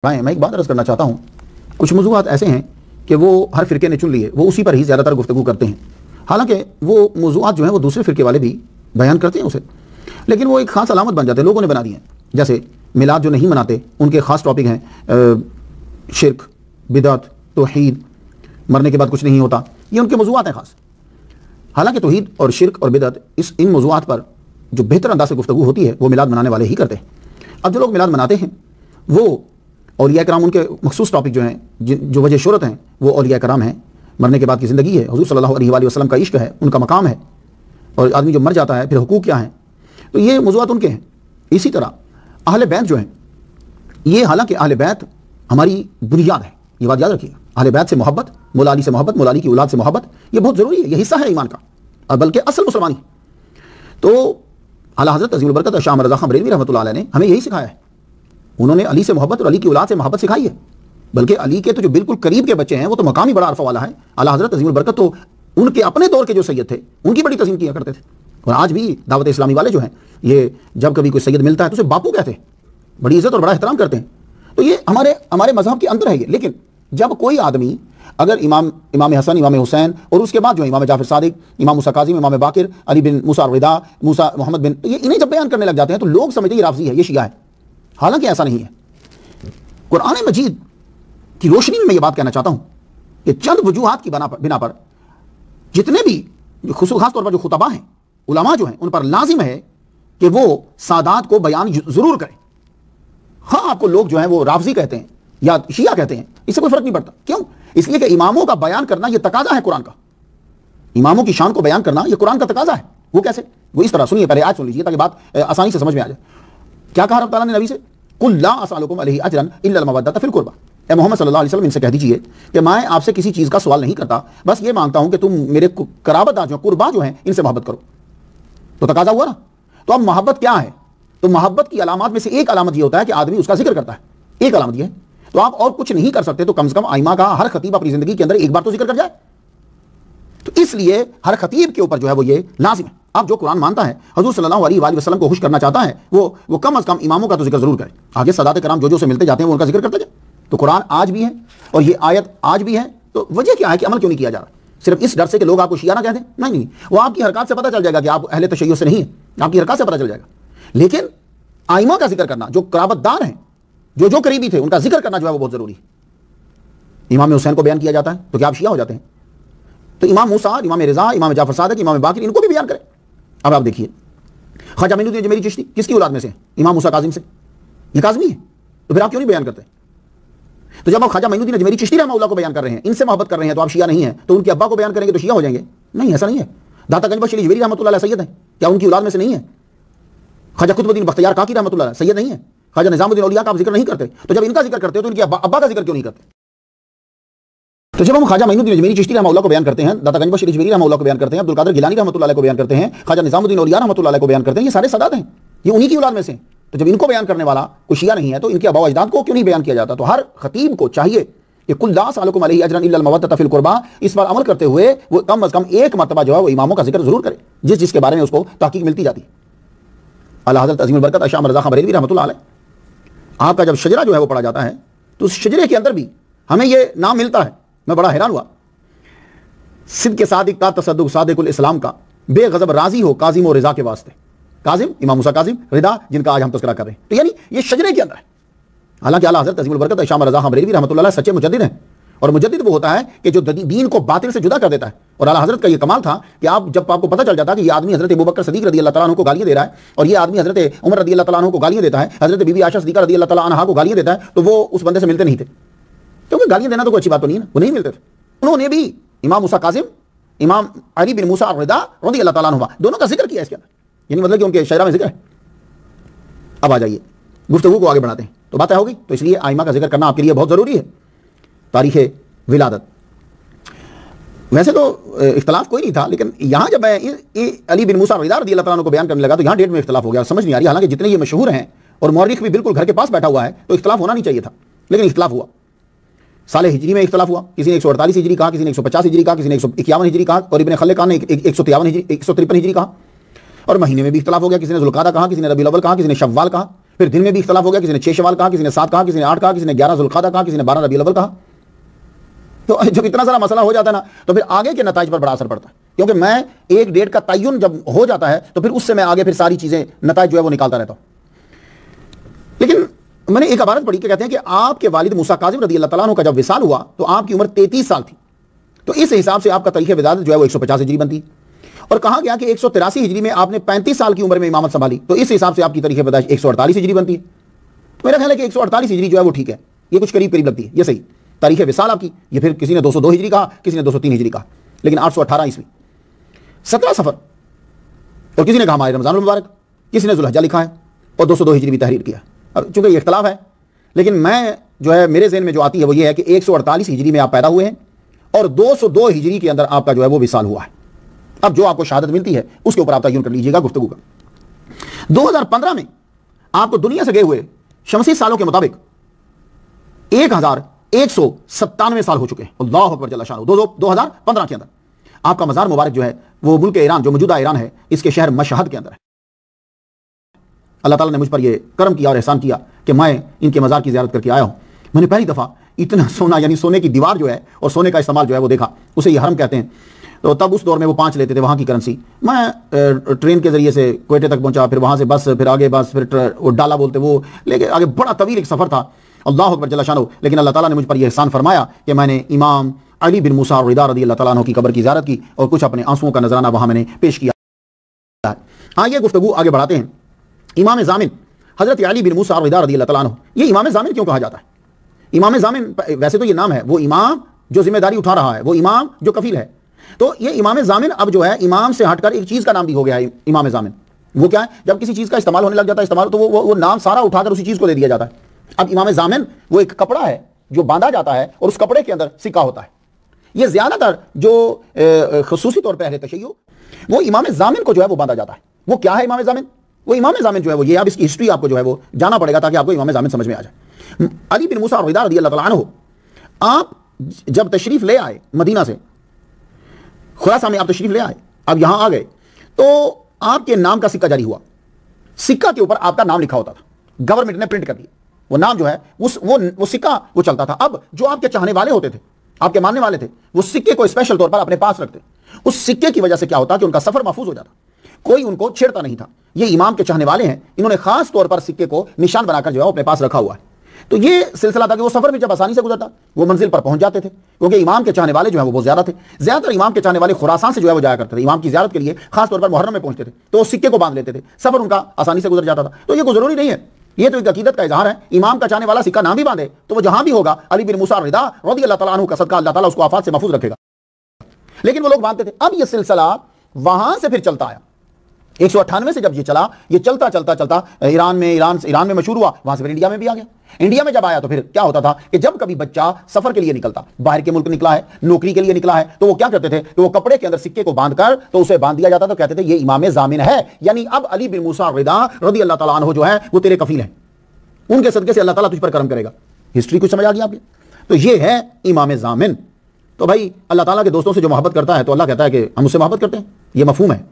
میں ایک بات عرض کرنا چاہتا ہوں، کچھ موضوعات ایسے ہیں کہ وہ ہر فرقے نے چن لیے، وہ اسی پر ہی زیادہ تر گفتگو کرتے ہیں، حالانکہ وہ موضوعات جو ہیں وہ دوسرے فرقے والے بھی بیان کرتے ہیں اسے، لیکن وہ ایک خاص علامت بن جاتے ہیں، لوگوں نے بنا دی ہیں۔ جیسے میلاد جو نہیں مناتے ان کے خاص ٹاپک ہیں شرک، بدعت، توحید، مرنے کے بعد کچھ نہیں ہوتا، یہ ان کے موضوعات ہیں خاص۔ حالانکہ توحید اور شرک اور بدعت ان موضوعات پر جو بہتر انداز سے گفتگو ہوتی ہے وہ میلاد منانے والے ہی کرتے ہیں۔ اب جو لوگ میلاد مناتے ہیں وہ اولیاء کرام، ان کے مخصوص ٹاپک جو ہیں جو وجہ شہرت ہیں وہ اولیاء کرام ہیں، مرنے کے بعد کی زندگی ہے، حضور صلی اللہ علیہ وآلہ وسلم کا عشق ہے، ان کا مقام ہے، اور آدمی جو مر جاتا ہے پھر حقوق کیا ہیں، تو یہ موضوعات ان کے ہیں۔ اسی طرح اہل بیت جو ہیں، یہ حالانکہ اہل بیت ہماری بنیاد ہے، یہ بات یاد رکھیے، اہل بیت سے محبت، مولا علی سے محبت، مولا علی کی اولاد سے محبت، یہ بہت ضروری ہے، یہ حصہ ہے ایمان کا، اور بلکہ اصل مسلمانی۔ تو اعلیٰ حضرت عظیم البرکت شاہ احمد رضا خان بریلوی رحمۃ اللہ علیہ نے ہمیں یہی سکھایا ہے، انہوں نے علی سے محبت اور علی کی اولاد سے محبت سکھائی ہے، بلکہ علی کے تو جو بالکل قریب کے بچے ہیں وہ تو مقام ہی بڑا عرفہ والا ہے۔ اعلیٰ حضرت عظیم البرکت تو ان کے اپنے دور کے جو سید تھے ان کی بڑی تعظیم کیا کرتے تھے، اور آج بھی دعوت اسلامی والے جو ہیں یہ جب کبھی کوئی سید ملتا ہے تو اسے باپو کہتے ہیں، بڑی عزت اور بڑا احترام کرتے ہیں۔ تو یہ ہمارے مذہب کے اندر ہے یہ۔ لیکن جب کوئی آدمی اگر امام حسن، امام حسین، اور اس کے بعد جو امام جعفر صادق، امام موسیٰ کاظم، امام باقر، علی بن موسیٰ الرضا، موسیٰ محمد بن، یہ انہیں جب بیان کرنے لگ جاتے ہیں تو لوگ سمجھتے ہیں یہ رافضی ہے، یہ شیعہ ہے، حالانکہ ایسا نہیں ہے۔ قرآن مجید کی روشنی میں یہ بات کہنا چاہتا ہوں کہ چند وجوہات کی بنا پر جتنے بھی خاص طور پر جو خطباء ہیں، علماء جو ہیں، ان پر لازم ہے کہ وہ سادات کو بیان ضرور کریں۔ ہاں آپ کو لوگ جو ہیں وہ رافضی کہتے ہیں یا شیعہ کہتے ہیں، اس سے کوئی فرق نہیں پڑتا۔ کیوں؟ اس لیے کہ اماموں کا بیان کرنا یہ تقاضا ہے قرآن کا، اماموں کی شان کو بیان کرنا یہ قرآن کا تقاضا ہے۔ وہ کیسے؟ وہ اس طرح، سنیے پہلے آیت سن لیجیے تاکہ بات آسانی سے سمجھ میں آ جائے۔ کیا کہا رب تعالیٰ نے نبی سے؟ قل لا اسألکم علیہ اجرا الا المودۃ فی القربى، اے محمد صلی اللہ علیہ وسلم ان سے کہہ دیجئے کہ میں آپ سے کسی چیز کا سوال نہیں کرتا، بس یہ مانگتا ہوں کہ تم میرے قرابت دار جو قربا جو ہیں ان سے محبت کرو۔ تو تقاضا ہوا نا۔ تو اب محبت کیا ہے؟ تو محبت کی علامات میں سے ایک علامت یہ ہوتا ہے کہ آدمی اس کا ذکر کرتا ہے، ایک علامت یہ ہے۔ تو آپ اور کچھ نہیں کر سکتے تو کم سے کم ائمہ کا ہر خطیب اپنی زندگی کے اندر ایک بار تو ذکر کر جائے۔ تو اس لیے ہر خطیب کے اوپر جو ہے وہ یہ لازم ہے۔ اب جو قرآن مانتا ہے، حضور صلی اللہ علیہ وآلہ وسلم کو خوش کرنا چاہتا ہے، وہ کم از کم اماموں کا تو ذکر ضرور کرے۔ آگے سادات کرام جو سے ملتے جاتے ہیں وہ ان کا ذکر کرتے جائے۔ تو قرآن آج بھی ہے اور یہ آیت آج بھی ہے، تو وجہ کیا ہے کہ عمل کیوں نہیں کیا جا رہا؟ صرف اس ڈر سے کہ لوگ آپ کو شیعہ نہ کہہ دیں؟ نہیں، وہ آپ کی حرکات سے پتہ چل جائے گا کہ آپ اہل تشیع سے نہیں ہیں، آپ کی حرکات سے پتہ چل جائے گا۔ لیکن ائمہ کا ذکر کرنا، جو قرابت دار ہیں، جو قریبی تھے، ان کا ذکر کرنا جو ہے وہ بہت ضروری ہے۔ امام حسین کو بیان کیا جاتا ہے تو کیا آپ شیعہ ہو جاتے ہیں؟ تو امام موسیٰ، امام رضا، امام جعفر صادق، امام باقر، ان کو بھی بیان کریں۔ اب آپ دیکھیے خواجہ معین الدین اجمیری چشتی کس کی اولاد میں سے؟ امام موسیٰ کاظم سے، یہ کاظمی ہے، تو پھر آپ کیوں نہیں بیان کرتے؟ تو جب آپ خواجہ معین الدین اجمیری چشتی رحمہ اللہ کو بیان کر رہے ہیں، ان سے محبت کر رہے ہیں، تو آپ شیعہ نہیں ہیں، تو ان کے ابا کو بیان کریں گے تو شیعہ ہو جائیں گے؟ نہیں، ایسا نہیں ہے۔ داتا گنج بخش اجمیری رحمۃ اللہ علیہ سید ہیں، کیا ان کی اولاد میں سے نہیں ہے؟ خواجہ قطب الدین بختیار کاکی رحمۃ اللہ علیہ سید نہیں ہے؟ خواجہ نظام الدین اولیاء کا آپ ذکر نہیں کرتے، تو جب ان کا ذکر کرتے ہو تو ان کے ابا کا ذکر کیوں نہیں کرتے؟ تو جب ہم خواجہ معین الدین اجمیری چشتی رحمہ اللہ کو بیان کرتے ہیں، داتا گنج بخش اجمیری رحمہ اللہ کو بیان کرتے ہیں، عبد القادر گیلانی رحمۃ اللہ علیہ کو بیان کرتے ہیں، خواجہ نظام الدین اولیاء رحمۃ اللہ علیہ کو بیان کرتے ہیں، یہ سارے سادات ہیں، یہ انہی کی اولاد میں سے ہیں۔ تو جب ان کو بیان کرنے والا کوئی شیعہ نہیں ہے تو ان کے آباء و اجداد کو کیوں نہیں بیان کیا جاتا؟ تو ہر خطیب کو چاہیے کہ قل لا اسألکم علیہ اجرا الا المودۃ فی القربى، اس پر عمل کرتے ہوئے وہ کم از کم ایک مرتبہ جو ہے وہ اماموں کا ذکر ضرور کرے، جس کے بارے میں اس کو تحقیق ملتی جاتی ہے۔ اعلیٰ حضرت عظیم البرکت شاہ احمد رضا خان بریلوی رحمۃ اللہ علیہ، آپ کا جب شجرہ جو ہے وہ پڑھا جاتا ہے تو اس شجرے کے اندر بھی ہمیں یہ نام ملتا ہے، میں بڑا حیران ہوا، صدق صادق کا تصدق صادق الاسلام کا، بے غضب راضی ہو کاظم و رضا کے واسطے۔ کاظم امام موسیٰ کاظم، رضا جن کا آج ہم تذکرہ کر رہے ہیں، تو یعنی یہ شجرے کے اندر ہے۔ حالانکہ اعلیٰ حضرت عظیم البرکت شاہ احمد رضا خان بریلوی رحمۃ اللہ علیہ سچے مجدد ہیں، اور مجدد وہ ہوتا ہے کہ جو دین کو باطل سے جدا کر دیتا ہے۔ اور اعلیٰ حضرت کا یہ کمال تھا کہ جب آپ کو پتہ چل جاتا کہ یہ آدمی حضرت ابوبکر صدیق رضی اللہ تعالیٰ عنہ کو گالیاں دے رہا ہے، اور یہ آدمی حضرت عمر رضی اللہ تعالیٰ عنہ کو گالیاں دیتا ہے، حضرت بی بی عائشہ صدیقہ رضی اللہ تعالیٰ عنہا کو گالیاں دیتا ہے، تو وہ اس بندے سے ملتے نہیں تھے، کیونکہ گالیاں دینا تو کوئی اچھی بات تو نہیں ہے، وہ نہیں ملتے تھے۔ انہوں نے بھی امام موسیٰ کاظم، امام علی بن موسیٰ الرضا رضی اللہ تعالیٰ عنہ دونوں کا ذکر کیا اس کے اندر، یعنی مطلب کہ ان کے شعرہ میں ذکر ہے۔ اب آ جائیے گفتگو کو آگے بڑھاتے ہیں، تو باتیں ہوگی، تو اس لیے ائمہ کا ذکر کرنا آپ کے لیے بہت ضروری ہے۔ تاریخ ولادت، ویسے تو اختلاف کوئی نہیں تھا، لیکن یہاں جب میں علی بن موسیٰ الرضا رضی اللہ تعالیٰ عنہ کو بیان کرنے لگا تو یہاں ڈیٹ میں اختلاف ہو گیا، سمجھ نہیں آ رہی، حالانکہ جتنے یہ مشہور ہیں اور مورخ بھی بالکل گھر کے پاس بیٹھا ہوا ہے تو اختلاف ہونا نہیں چاہیے تھا، لیکن اختلاف ہوا۔ سال ہجری میں اختلاف ہوا، کسی نے 148 ہجری کہا، کسی نے 150 ہجری کہا، کسی نے 151 ہجری کہا، اور ابن خلقان نے 153 ہجری کہا، اور مہینے میں بھی اختلاف ہو گیا، کسی نے ذوالقعدہ کہا، کسی نے ربیع الاول کہا، کسی نے شوال کہا۔ پھر دن میں بھی اختلاف ہو گیا, کسی نے 6 شوال کہا, کسی نے 7 کہا, کسی نے 8 کہا, کسی نے 11 ذوالقعدہ کہا, کسی نے 12 ربیع الاول کہا. تو جب اتنا سارا مسئلہ ہو جاتا ہے نا, تو پھر آگے کے نتائج پر بڑا اثر پڑتا ہے, کیونکہ میں ایک ڈیٹ کا تعین جب ہو جاتا ہے تو پھر اس سے میں آگے پھر ساری چیزیں نتائج جو ہے وہ نکالتا رہتا ہوں. لیکن میں نے ایک عبارت پڑھی کہ کہتے ہیں کہ آپ کے والد موسیٰ کاظم رضی اللہ تعالیٰ عنہ کا جب وصال ہوا تو آپ کی عمر 33 سال تھی, تو اس حساب سے آپ کا تاریخ ولادت جو ہے وہ 150 ہجری بنتی. اور کہا گیا کہ 183 ہجری میں آپ نے 35 سال کی عمر میں امامت سنبھالی, تو اس حساب سے آپ کی تاریخ پیدائش 148 ہجری بنتی ہے. تو میرا خیال ہے کہ 148 ہجری جو ہے وہ ٹھیک ہے, یہ کچھ قریب قریب لگتی ہے, یہ صحیح تاریخ وصال آپ کی. یہ پھر کسی نے 202 ہجری کہا, کسی نے 203 ہجری کہا, لیکن 818 عیسوی 17 صفر, اور کسی نے کہا ماہ رمضان المبارک, کسی نے ذوالحجہ لکھا ہے, اور 202 ہجری بھی تحریر کیا. اب چونکہ یہ اختلاف ہے, لیکن میں جو ہے میرے ذہن میں جو آتی ہے وہ یہ ہے کہ 148 ہجری میں آپ پیدا ہوئے ہیں اور 202 ہجری کے اندر آپ کا جو ہے وہ وصال ہوا ہے. اب جو آپ کو شہادت ملتی ہے اس کے اوپر آپ تعین کر لیجئے گا گفتگو کا. 2015 میں آپ کو دنیا سے گئے ہوئے شمسی سالوں کے مطابق 1197 سال ہو چکے ہیں. اللہ اکبر جل شانہ. 2015 کے اندر آپ کا مزار مبارک جو ہے وہ ملک ایران, جو موجودہ ایران ہے, اس کے شہر مشہد کے اندر ہے. اللہ تعالیٰ نے مجھ پر یہ کرم کیا اور احسان کیا کہ میں ان کے مزار کی زیارت کر کے آیا ہوں. میں نے پہلی دفعہ اتنا سونا, یعنی سونے کی دیوار جو ہے اور سونے کا استعمال جو ہے وہ دیکھا. اسے یہ حرم کہتے ہیں. تو تب اس دور میں وہ 5 لیتے تھے وہاں کی کرنسی. میں ٹرین کے ذریعے سے کوئٹے تک پہنچا, پھر وہاں سے بس, پھر آگے بس, پھر وہ ڈالا بولتے وہ لے کے آگے, بڑا طویل ایک سفر تھا. اللہ اکبر جل شانہ. لیکن اللہ تعالیٰ نے مجھ پر یہ احسان فرمایا کہ میں نے امام علی بن موسیٰ الرضا رضی اللہ تعالیٰ عنہ کی قبر کی زیارت کی اور کچھ اپنے آنسوؤں کا نذرانہ وہاں میں نے پیش کیا. آئیے گفتگو آگے بڑھاتے ہیں. امام ضامن حضرت علی بن موسیٰ الرضا رضی اللہ تعالیٰ عنہ, یہ امام ضامن کیوں کہا جاتا ہے؟ امام ضامن ویسے تو یہ نام ہے, وہ امام جو ذمہ داری اٹھا رہا ہے, وہ امام جو کفیل ہے. تو یہ امام ضامن اب جو ہے امام سے ہٹ کر ایک چیز کا نام بھی ہو گیا ہے امام ضامن. وہ کیا ہے؟ جب کسی چیز کا استعمال ہونے لگ جاتا ہے استعمال, تو وہ نام سارا اٹھا کر اسی چیز کو دے دیا جاتا ہے. اب امام ضامن وہ ایک کپڑا ہے جو باندھا جاتا ہے اور اس کپڑے کے اندر سکہ ہوتا ہے. یہ زیادہ تر جو خصوصی طور پہ اہل تشیع, وہ امام ضامن کو جو ہے وہ باندھا جاتا ہے. وہ کیا ہے امام ضامن؟ وہ امام ضامن جو ہے وہ یہ, اب اس کی ہسٹری آپ کو جو ہے وہ جانا پڑے گا تاکہ آپ کو امام ضامن سمجھ میں آ جائے. علی بن موسیٰ الرضا رضی اللہ تعالیٰ عنہ, آپ جب تشریف لے آئے مدینہ سے, خراسان میں آپ تشریف لے آئے, اب یہاں آ گئے, تو آپ کے نام کا سکہ جاری ہوا. سکہ کے اوپر آپ کا نام لکھا ہوتا تھا, گورنمنٹ نے پرنٹ کر دیا. وہ نام جو ہے وہ سکہ وہ چلتا تھا. اب جو آپ کے چاہنے والے ہوتے تھے, آپ کے ماننے والے تھے, وہ سکے کو اسپیشل طور پر اپنے پاس رکھتے. اس سکے کی وجہ سے کیا ہوتا کہ ان کا سفر محفوظ ہو جاتا, کوئی ان کو چھیڑتا نہیں تھا. یہ امام کے چاہنے والے ہیں, انہوں نے خاص طور پر سکے کو نشان بنا کر جو ہے اپنے پاس رکھا ہوا ہے. تو یہ سلسلہ تھا کہ وہ سفر بھی جب آسانی سے گزرتا وہ منزل پر پہنچ جاتے تھے, کیونکہ امام کے چاہنے والے جو ہیں وہ بہت زیادہ تھے. زیادہ تر امام کے چاہنے والے خراسان سے جو ہے وہ جایا کرتے تھے امام کی زیارت کے لیے, خاص طور پر محرم میں پہنچتے تھے, تو وہ سکے کو باندھ لیتے تھے, سفر ان کا آسانی سے گزر جاتا تھا. تو یہ کوئی ضروری نہیں ہے, یہ تو ایک عقیدت کا اظہار ہے. امام کا چاہنے والا سکہ نام بھی باندھے تو وہ جہاں بھی ہوگا علی بن موسیٰ الرضا رضی اللہ تعالیٰ عنہ کا صدقہ اللہ تعالیٰ اس کو آفات سے محفوظ رکھے گا. لیکن وہ لوگ باندھتے تھے. اب یہ سلسلہ وہاں سے پھر چلتا آیا. 198 سے جب یہ چلا, یہ چلتا ایران میں مشہور ہوا, وہاں سے پھر انڈیا میں بھی آ گیا. انڈیا میں جب آیا تو پھر کیا ہوتا تھا کہ جب کبھی بچہ سفر کے لیے نکلتا, باہر کے ملک نکلا ہے, نوکری کے لیے نکلا ہے, تو وہ کیا کرتے تھے کہ وہ کپڑے کے اندر سکے کو باندھ کر تو اسے باندھ دیا جاتا, تو کہتے تھے یہ امام ضامن ہے, یعنی اب علی بن موسیٰ الرضا رضی اللہ تعالیٰ عنہ جو ہے وہ تیرے کفیل ہیں, ان کے صدقے سے اللہ تعالیٰ تجھ پر کرم کرے گا. ہسٹری کچھ سمجھ آ گئی آپ کی؟ تو یہ ہے امام ضامن. تو بھائی اللہ تعالیٰ کے دوستوں سے جو محبت کرتا ہے تو اللہ کہتا ہے کہ ہم اس سے محبت کرتے ہیں, یہ مفہوم ہے.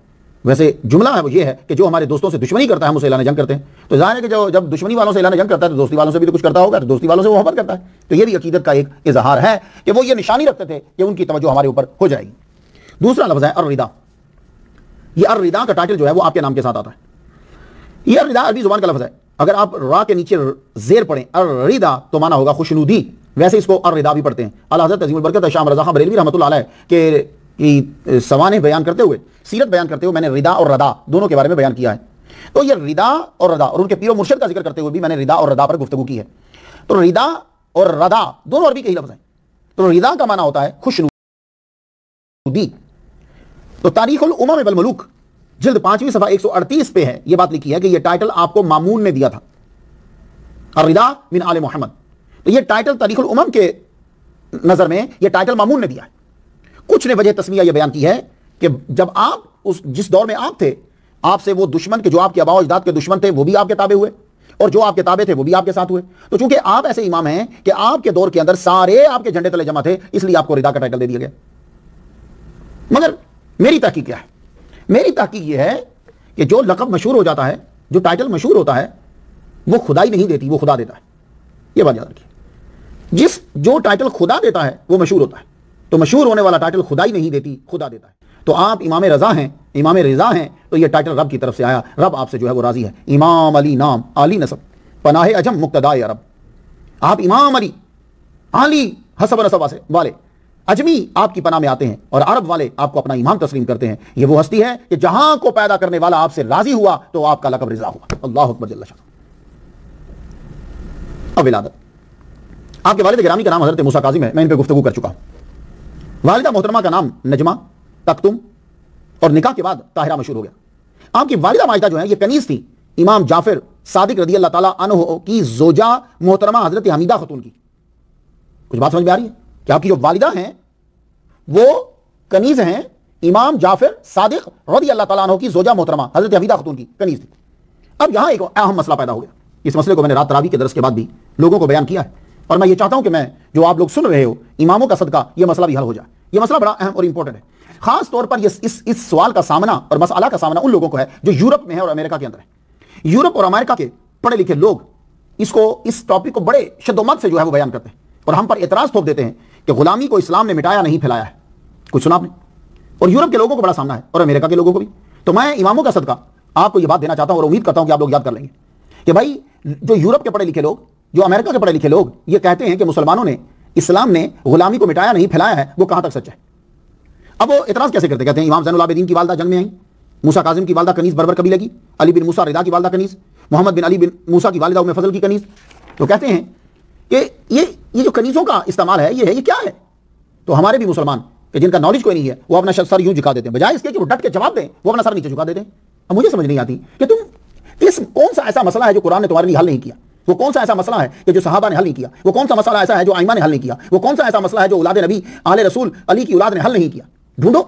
ویسے جملہ ہے وہ یہ ہے کہ جو ہمارے دوستوں سے دشمنی کرتا ہے ہم اسے اعلان جنگ کرتے ہیں. تو ظاہر ہے کہ جب دشمنی والوں سے اعلان جنگ کرتا ہے تو دوستی والوں سے بھی تو کچھ کرتا ہوگا, تو دوستی والوں سے وہ محبت کرتا ہے. تو یہ بھی عقیدت کا ایک اظہار ہے کہ وہ یہ نشانی رکھتے تھے کہ ان کی توجہ ہمارے اوپر ہو جائے گی. دوسرا لفظ ہے الرضا. یہ الرضا کا ٹائٹل جو ہے وہ آپ کے نام کے ساتھ آتا ہے. یہ الرضا عربی زبان کا لفظ ہے. اگر آپ را کے نیچے زیر پڑھیں الرضا تو مانا ہوگا خوشنودی. ویسے اس کو الرضا بھی پڑھتے ہیں. اعلیٰ حضرت عظیم البرکت شام رضا خان بریلوی رحمۃ اللہ علیہ کے سوانح بیان کرتے ہوئے, سیرت بیان کرتے ہوئے میں نے رضا اور رضا دونوں کے بارے میں بیان کیا ہے. تو یہ رضا اور رضا, اور ان کے پیر و مرشد کا ذکر کرتے ہوئے بھی میں نے رضا اور رضا پر گفتگو کی ہے. تو رضا اور رضا دونوں عربی کے ہی لفظ ہیں. تو رضا کا معنی ہوتا ہے خوشنودی. تو تاریخ الامم والملوک جلد 5ویں صفحہ 138 پہ ہے یہ بات لکھی ہے کہ یہ ٹائٹل آپ کو مامون نے دیا تھا, الرضا من آل محمد. تو یہ ٹائٹل تاریخ الامم کے نظر میں یہ ٹائٹل مامون نے دیا ہے. کچھ نے وجہ تسمیہ یہ بیان کی ہے کہ جب آپ جس دور میں آپ تھے, آپ سے وہ دشمن کے جو آپ کے آباء و اجداد کے دشمن تھے وہ بھی آپ کے تابع ہوئے, اور جو آپ کے تابع تھے وہ بھی آپ کے ساتھ ہوئے. تو چونکہ آپ ایسے امام ہیں کہ آپ کے دور کے اندر سارے آپ کے جھنڈے تلے جمع تھے, اس لیے آپ کو رضا کا ٹائٹل دے دیا گیا. مگر میری تحقیق کیا ہے؟ میری تحقیق یہ ہے کہ جو لقب مشہور ہو جاتا ہے, جو ٹائٹل مشہور ہوتا ہے, وہ خدائی نہیں دیتی، وہ خدا دیتا ہے. یہ بات یاد رکھیے. جو ٹائٹل خدا دیتا ہے وہ مشہور ہوتا ہے، تو مشہور ہونے والا ٹائٹل خدائی نہیں دیتی، خدا دیتا ہے. تو آپ امام رضا ہیں تو یہ ٹائٹل رب کی طرف سے آیا، رب آپ سے جو ہے وہ راضی ہے. امام علی نام، علی نسب، پناہ عجم مقتدائے عرب. آپ امام علی، علی حسب نسب والے اجمی آپ کی پناہ میں آتے ہیں، اور عرب والے آپ کو اپنا امام تسلیم کرتے ہیں. یہ وہ ہستی ہے کہ جہاں کو پیدا کرنے والا آپ سے راضی ہوا تو آپ کا لقب رضا ہوا. اللہ اکبر جل شانہ. اب ولادت. آپ کے والد گرامی کا نام حضرت موسیٰ کاظم ہے، میں ان پہ گفتگو کر چکا ہوں. والدہ محترمہ کا نام نجمہ تکتم، اور نکاح کے بعد طاہرہ مشہور ہو گیا. آپ کی والدہ ماجدہ جو ہے یہ کنیز تھی امام جعفر صادق رضی اللہ تعالیٰ عنہ کی زوجہ محترمہ حضرت حمیدہ خاتون کی. کچھ بات سمجھ میں آ رہی ہے کہ آپ کی جو والدہ ہیں وہ کنیز ہیں امام جعفر صادق رضی اللہ تعالیٰ عنہ کی زوجہ محترمہ حضرت حمیدہ خاتون کی کنیز تھی. اب یہاں ایک اہم مسئلہ پیدا ہو گیا. اس مسئلے کو میں نے رات تراویح کے درس کے بعد بھی لوگوں کو بیان کیا ہے، اور میں یہ چاہتا ہوں کہ میں جو آپ لوگ سن رہے ہو اماموں کا صدقہ یہ مسئلہ بھی حل ہو جائے. یہ مسئلہ بڑا اہم اور امپورٹنٹ ہے. خاص طور پر اس سوال کا سامنا اور مسئلہ کا سامنا ان لوگوں کو ہے جو یورپ میں ہے اور امریکہ کے اندر ہے. یورپ اور امریکہ کے پڑھے لکھے لوگ اس ٹاپک کو بڑے شد و مت سے جو ہے وہ بیان کرتے ہیں، اور ہم پر اعتراض تھوپ دیتے ہیں کہ غلامی کو اسلام نے مٹایا نہیں پھیلایا ہے. کچھ سنا آپ نے؟ اور یورپ کے لوگوں کو بڑا سامنا ہے اور امریکہ کے لوگوں کو بھی. تو میں اماموں کا صدقہ آپ کو یہ بات دینا چاہتا ہوں اور امید کرتا ہوں کہ آپ لوگ یاد کر لیں گے کہ بھائی جو یورپ کے پڑھے لکھے لوگ، جو امریکہ کے پڑھے لکھے لوگ یہ کہتے ہیں کہ مسلمانوں نے، اسلام نے غلامی کو مٹایا نہیں پھیلایا ہے، وہ کہاں تک سچ ہے؟ اب وہ اعتراض کیسے کرتے؟ کہتے ہیں امام زین العابدین کی والدہ جنگ میں آئیں، موسیٰ کاظم کی والدہ کنیز بربر قبیلے کی، علی بن موسیٰ رضا کی والدہ کنیز، محمد بن علی بن موسیٰ کی والدہ ام فضل کی کنیز. تو کہتے ہیں کہ یہ جو کنیزوں کا استعمال ہے یہ کیا ہے؟ تو ہمارے بھی مسلمان کہ جن کا نالج کوئی نہیں ہے وہ اپنا سر یوں جھکا دیتے ہیں، بجائے اس کے کہ وہ ڈٹ کے جواب دیں وہ اپنا سر نیچے جھکا دیتے ہیں. اب مجھے سمجھ نہیں آتی کہ تم کون سا ایسا مسئلہ ہے جو قرآن نے تمہارے لیے حل نہیں کیا؟ وہ کون سا ایسا مسئلہ ہے کہ جو صحابہ نے حل نہیں کیا؟ وہ کون سا مسئلہ ایسا ہے جو ائمہ نے حل نہیں کیا؟ وہ کون سا ایسا مسئلہ ہے جو اولاد نبی آل رسول علی کی اولاد نے حل نہیں کیا؟ ڈھونڈو.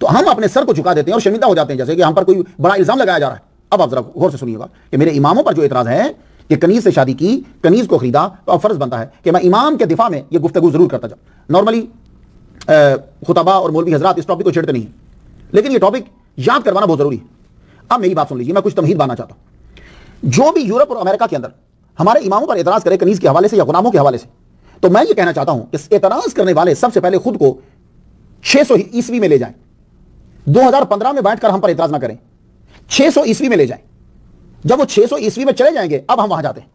تو ہم اپنے سر کو جھکا دیتے ہیں اور شرمندہ ہو جاتے ہیں جیسے کہ ہم پر کوئی بڑا الزام لگایا جا رہا ہے. اب آپ ذرا غور سے سنیے گا کہ میرے اماموں پر جو اعتراض ہے کہ کنیز سے شادی کی، کنیز کو خریدا، تو اب فرض بنتا ہے کہ میں امام کے دفاع میں یہ گفتگو ضرور کرتا جاؤں. نارملی خطبہ اور مولوی حضرات اس ٹاپک کو چھیڑتے نہیں ہیں، لیکن یہ ٹاپک یاد کروانا بہت ضروری ہے. اب میری بات سن لیجیے، میں کچھ تمہید بانا چاہتا ہوں. جو بھی یورپ اور امریکہ کے اندر ہمارے اماموں پر اعتراض کرے کنیز کے حوالے سے یا غلاموں کے حوالے سے، تو میں یہ کہنا چاہتا ہوں کہ اعتراض کرنے والے سب سے پہلے خود کو 600 عیسوی میں لے جائیں. 2015 میں بیٹھ کر ہم پر اعتراض نہ کریں، 600 عیسوی میں لے جائیں. جب وہ 600 عیسوی میں چلے جائیں گے اب ہم وہاں جاتے ہیں.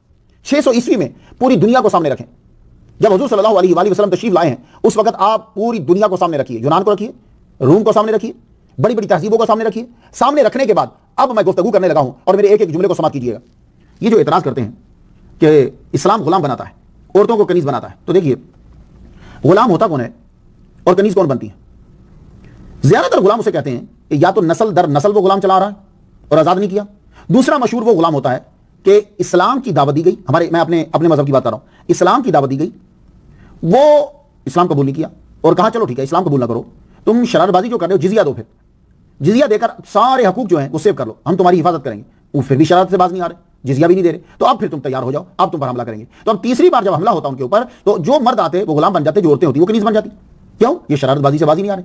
600 عیسوی میں پوری دنیا کو سامنے رکھیں. جب حضور صلی اللہ علیہ وآلہ وسلم تشریف لائے ہیں اس وقت آپ پوری دنیا کو سامنے رکھیے. یونان کو رکھیے، روم کو سامنے رکھیے، بڑی بڑی تہذیبوں کو سامنے رکھیے. سامنے رکھنے کے بعد اب میں گفتگو کرنے لگا ہوں اور میرے ایک ایک جملے کو سماعت کیجیے گا. یہ جو اعتراض کرتے ہیں کہ اسلام غلام بناتا ہے، عورتوں کو کنیز بناتا ہے، تو دیکھیے غلام ہوتا کون ہے اور کنیز کون بنتی ہے؟ زیادہ تر غلام اسے کہتے ہیں کہ یا تو نسل در نسل وہ غلام چلا رہا ہے اور آزاد نہیں کیا. دوسرا مشہور وہ غلام ہوتا ہے کہ اسلام کی دعوت دی گئی، میں اپنے مذہب کی بات کر رہا ہوں، اسلام کی دعوت دی گئی، وہ اسلام قبول نہیں کیا اور کہا چلو ٹھیک ہے اسلام قبول نہ کرو، تم شرارت بازی جو کر رہے ہو جزیہ دو، پھر جزیہ دے کر سارے حقوق جو ہیں وہ سیو کر لو، ہم تمہاری حفاظت کریں گے. وہ پھر بھی شرارت سے باز نہیں آ رہے، جزیہ بھی نہیں دے رہے، تو اب پھر تم تیار ہو جاؤ، اب تم پر حملہ کریں گے. تو اب تیسری بار جب حملہ ہوتا ان کے اوپر تو جو مرد آتے وہ غلام بن جاتے، جو عورتیں ہوتی وہ کنیز بن جاتی. کیوں؟ یہ شرارت بازی سے بازی نہیں آ رہے.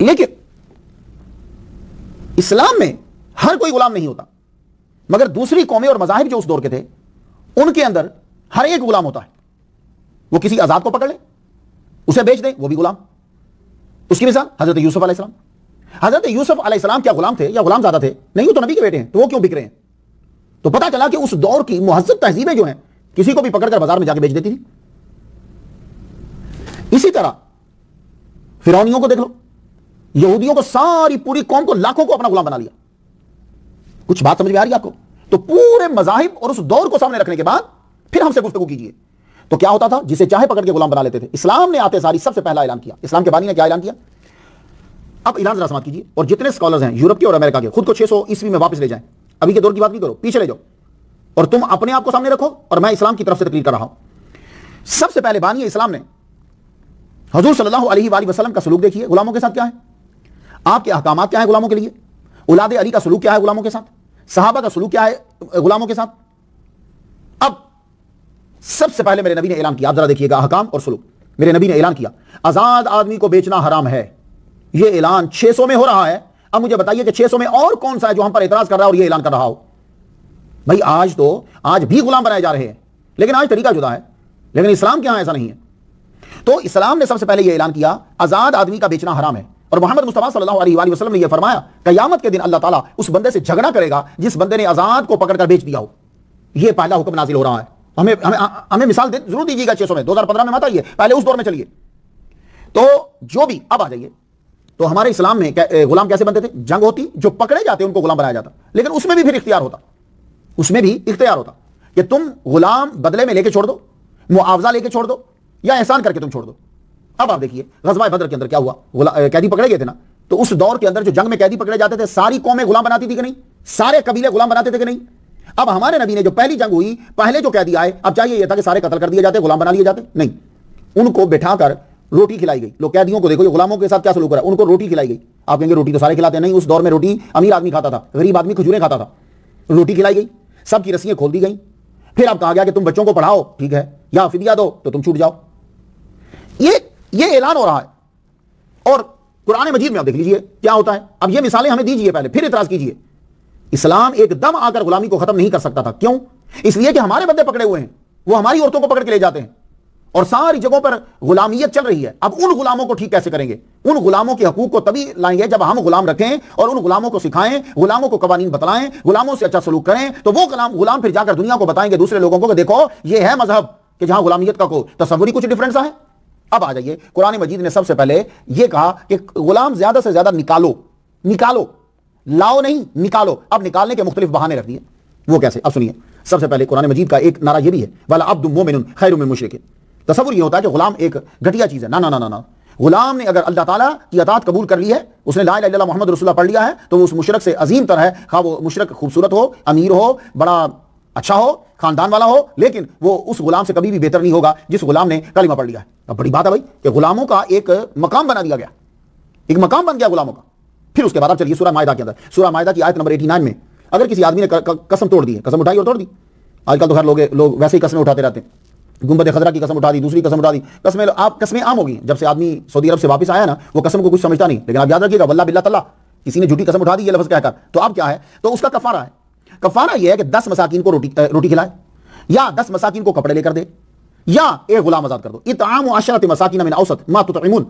لیکن اسلام میں ہر کوئی غلام نہیں ہوتا، مگر دوسری قومیں اور مذاہب جو اس دور کے تھے ان کے اندر ہر ایک غلام ہوتا ہے. وہ کسی آزاد کو پکڑ لیں، اسے بیچ دیں، وہ بھی غلام. اس کی مثال حضرت یوسف علیہ السلام. حضرت یوسف علیہ السلام کیا غلام تھے یا غلام زیادہ تھے؟ نہیں، وہ تو نبی کے بیٹے ہیں، تو وہ کیوں بک رہے ہیں؟ تو پتہ چلا کہ اس دور کی مہذب تہذیبیں جو ہیں کسی کو بھی پکڑ کر بازار میں جا کے بیچ دیتی تھی. اسی طرح فرعونیوں کو دیکھ لو، یہودیوں کو ساری پوری قوم کو لاکھوں کو اپنا غلام بنا لیا. کچھ بات سمجھ میں آ رہی ہے آپ کو؟ تو پورے مذاہب اور اس دور کو سامنے رکھنے کے بعد پھر ہم سے گفتگو کیجیے. تو کیا ہوتا تھا؟ جسے چاہے پکڑ کے غلام بنا لیتے تھے. اسلام نے آتے ساری سب سے پہلا اعلان کیا، اسلام کے بانی نے کیا اعلان کیا؟ اب اعلان ذرا سماعت کیجیے. اور جتنے اسکالرز ہیں یورپ کے اور امریکہ کے، خود کو 600 عیسوی میں واپس لے جائیں. ابھی کے دور کی بات نہیں کرو، پیچھے لے جاؤ اور تم اپنے آپ کو سامنے رکھو اور میں اسلام کی طرف سے تقریر کر رہا ہوں. سب سے پہلے بانی اسلام نے حضور صلی اللہ علیہ وآلہ وسلم کا سلوک دیکھیے غلاموں کے ساتھ کیا ہے، آپ کے احکامات کیا ہیں غلاموں کے لیے، اولاد علی کا سلوک کیا ہے غلاموں کے ساتھ، صحابہ کا سلوک کیا ہے غلاموں کے ساتھ. اب سب سے پہلے میرے نبی نے اعلان کیا، آپ ذرا دیکھیے گا احکام اور سلوک. میرے نبی نے اعلان کیا آزاد آدمی کو بیچنا حرام ہے. یہ اعلان 600 میں ہو رہا ہے. اب مجھے بتائیے کہ 600 میں اور کون سا ہے جو ہم پر اعتراض کر رہا ہے اور یہ اعلان کر رہا ہو؟ بھائی آج بھی غلام بنائے جا رہے ہیں، لیکن آج طریقہ جدا ہے، لیکن اسلام کے ہاں ایسا نہیں ہے۔ تو اسلام نے سب سے پہلے یہ اعلان کیا آزاد آدمی کا بیچنا حرام ہے، اور محمد مصطفیٰ صلی اللہ علیہ وآلہ وسلم نے یہ فرمایا قیامت کے دن اللہ تعالیٰ اس بندے سے جھگڑا کرے گا جس بندے نے آزاد کو پکڑ کر بیچ دیا ہو۔ یہ پہلا حکم نازل ہو رہا ہے۔ ہمیں مثال ضرور دیجیے گا 600 میں، 2015 میں مت آئیے، پہلے اس دور میں چلیے۔ تو جو بھی اب آ جائیے، تو ہمارے اسلام میں غلام کیسے بنتے تھے؟ جنگ ہوتی، جو پکڑے جاتے ان کو غلام بنایا جاتا، لیکن اس میں بھی پھر اختیار ہوتا کہ تم غلام بدلے میں لے کے چھوڑ دو، معاوضہ لے کے چھوڑ دو، یا احسان کر کے تم چھوڑ دو۔ اب آپ دیکھیے غزوہ بدر کے اندر کیا ہوا، قیدی پکڑے گئے تھے نا، تو اس دور کے اندر جو جنگ میں قیدی پکڑے جاتے تھے ساری قومیں غلام بناتی تھی کہ نہیں؟ سارے قبیلے غلام بناتے تھے کہ نہیں؟ اب ہمارے نبی نے جو پہلی جنگ ہوئی، پہلے جو قیدی آئے، اب چاہیے یہ تھا کہ سارے قتل کر دیے جاتے، غلام بنا لیے جاتے؟ نہیں، ان کو بٹھا کر روٹی کھلائی گئی۔ لوگ قیدیوں کو دیکھو، یہ غلاموں کے ساتھ کیا سلوک رہا ہے، ان کو روٹی کھلائی گئی۔ آپ کہیں گے روٹی تو سارے کھلاتے ہیں، نہیں، اس دور میں روٹی امیر آدمی کھاتا تھا، غریب آدمی کھجوریں کھاتا تھا۔ روٹی کھلائی گئی، سب کی رسیاں کھول دی گئیں، پھر اب کہا گیا کہ تم بچوں کو پڑھاؤ، ٹھیک ہے، یا فدیہ دو تو تم چھوٹ جاؤ۔ یہ اعلان ہو رہا ہے، اور قرآن مجید میں آپ دیکھ لیجئے کیا ہوتا ہے۔ اب یہ مثالیں ہمیں دیجئے پہلے، پھر اعتراض کیجئے۔ اسلام ایک دم آ کر غلامی کو ختم نہیں کر سکتا تھا، کیوں؟ اس لیے کہ ہمارے بندے پکڑے ہوئے ہیں، وہ ہماری عورتوں کو پکڑ کے لے جاتے ہیں، اور ساری جگہوں پر غلامیت چل رہی ہے۔ اب ان غلاموں کو ٹھیک کیسے کریں گے؟ ان غلاموں کے حقوق کو تبھی لائیں گے جب ہم غلام رکھیں اور ان غلاموں کو سکھائیں، غلاموں کو قوانین بتلائیں، غلاموں سے اچھا سلوک کریں، تو وہ غلام پھر جا کر دنیا کو بتائیں گے دوسرے لوگوں کو کہ دیکھو یہ ہے مذہب کہ جہاں غلامیت کا کوئی تصور ہی کچھ ڈفرینس ہے۔ اب آ جائیے، قرآن مجید نے سب سے پہلے یہ کہا کہ غلام زیادہ سے زیادہ نکالو، لاؤ نہیں، نکالو۔ اب نکالنے کے مختلف بہانے رکھ دیے، وہ کیسے؟ اب سنیے، سب سے پہلے قرآن مجید کا ایک نعرہ یہ بھی ہے وَلَا عَبْدٌ مُؤْمِنٌ خَيْرٌ مِّن مُشْرِكٍ۔ تصور یہ ہوتا ہے کہ غلام ایک گھٹیا چیز ہے، نہ، غلام نے اگر اللہ تعالیٰ کی اطاعت قبول کر لی ہے، اس نے لا الہ الا اللہ محمد رسول اللہ پڑھ لیا ہے، تو وہ اس مشرک سے عظیم تر ہے، خواہ وہ مشرک خوبصورت ہو، امیر ہو، بڑا اچھا ہو، خاندان والا ہو، لیکن وہ اس غلام سے کبھی بھی بہتر نہیں ہوگا جس غلام نے کلمہ پڑھ لیا ہے۔ اب بڑی بات ہے بھائی کہ غلاموں کا ایک مقام بنا دیا گیا، ایک مقام بن گیا غلاموں کا۔ پھر اس کے بعد آپ چلیے سورہ مائدہ کے اندر، سورہ مائدہ کی آیت نمبر 89 میں، اگر کسی آدمی نے قسم توڑ دی ہے، قسم اٹھائی اور توڑ دی، آج کل تو ہر لوگ ویسے ہی قسمیں اٹھاتے رہتے ہیں، گنبد خضرا کی قسم اٹھا دی، دوسری قسم اٹھا دی، قسمیں عام ہو گئی ہیں۔ جب سے آدمی سعودی عرب سے واپس آیا نا، وہ قسم کو کچھ سمجھتا نہیں، لیکن آپ یاد رکھیے گا واللہ باللہ تعالیٰ، کسی نے جھوٹی قسم اٹھا دی یہ لفظ کہہ کر، تو اب کیا ہے؟ تو اس کا کفارہ ہے۔ کفارہ یہ ہے کہ 10 مساکین کو روٹی کھلائے، یا 10 مساکین کو کپڑے لے کر دے، یا ایک غلام آزاد کر دو۔ اطعام 10 مساکین من اوسط ما تطعمون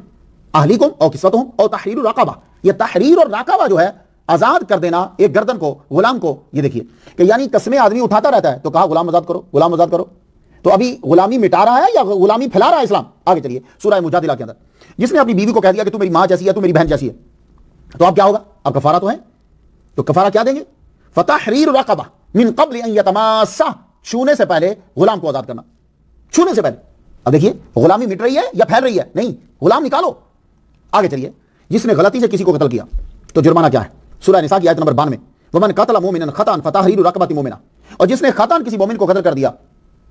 اہلیکم او کسوتہم او تحریر رقبہ۔ یہ تحریر اور رقبہ جو ہے، آزاد کر دینا ایک گردن کو، غلام کو، یہ دیکھیے کہ یعنی قسمیں آدمی اٹھاتا رہتا ہے، تو کہا غلام آزاد کرو، غلام آزاد کرو۔ تو ابھی غلامی مٹا رہا ہے یا غلامی پھیلا رہا ہے اسلام؟ آگے چلیے سورہ مجادلہ کے اندر، جس نے اپنی بیوی کو کہہ دیا کہ تو میری ماں جیسی ہے، تو میری بہن جیسی ہے، تو اب کیا ہوگا؟ اب کفارہ تو ہے، تو کفارہ کیا دیں گے؟ فتحریر رقبہ من قبل ان یتماسا، چھونے سے پہلے غلام کو آزاد کرنا، چھونے سے پہلے۔ اب دیکھیے غلامی مٹ رہی ہے یا پھیل رہی ہے؟ نہیں، غلام نکالو۔ آگے چلیے، جس نے غلطی سے کسی کو قتل کیا تو جرمانہ کیا ہے؟ سورہ نساء کی آیت نمبر 92، ومن قتل مؤمنا خطأ فتحریر رقبۃ مؤمنہ، اور جس نے خطأ کسی مومن کو قتل کر دیا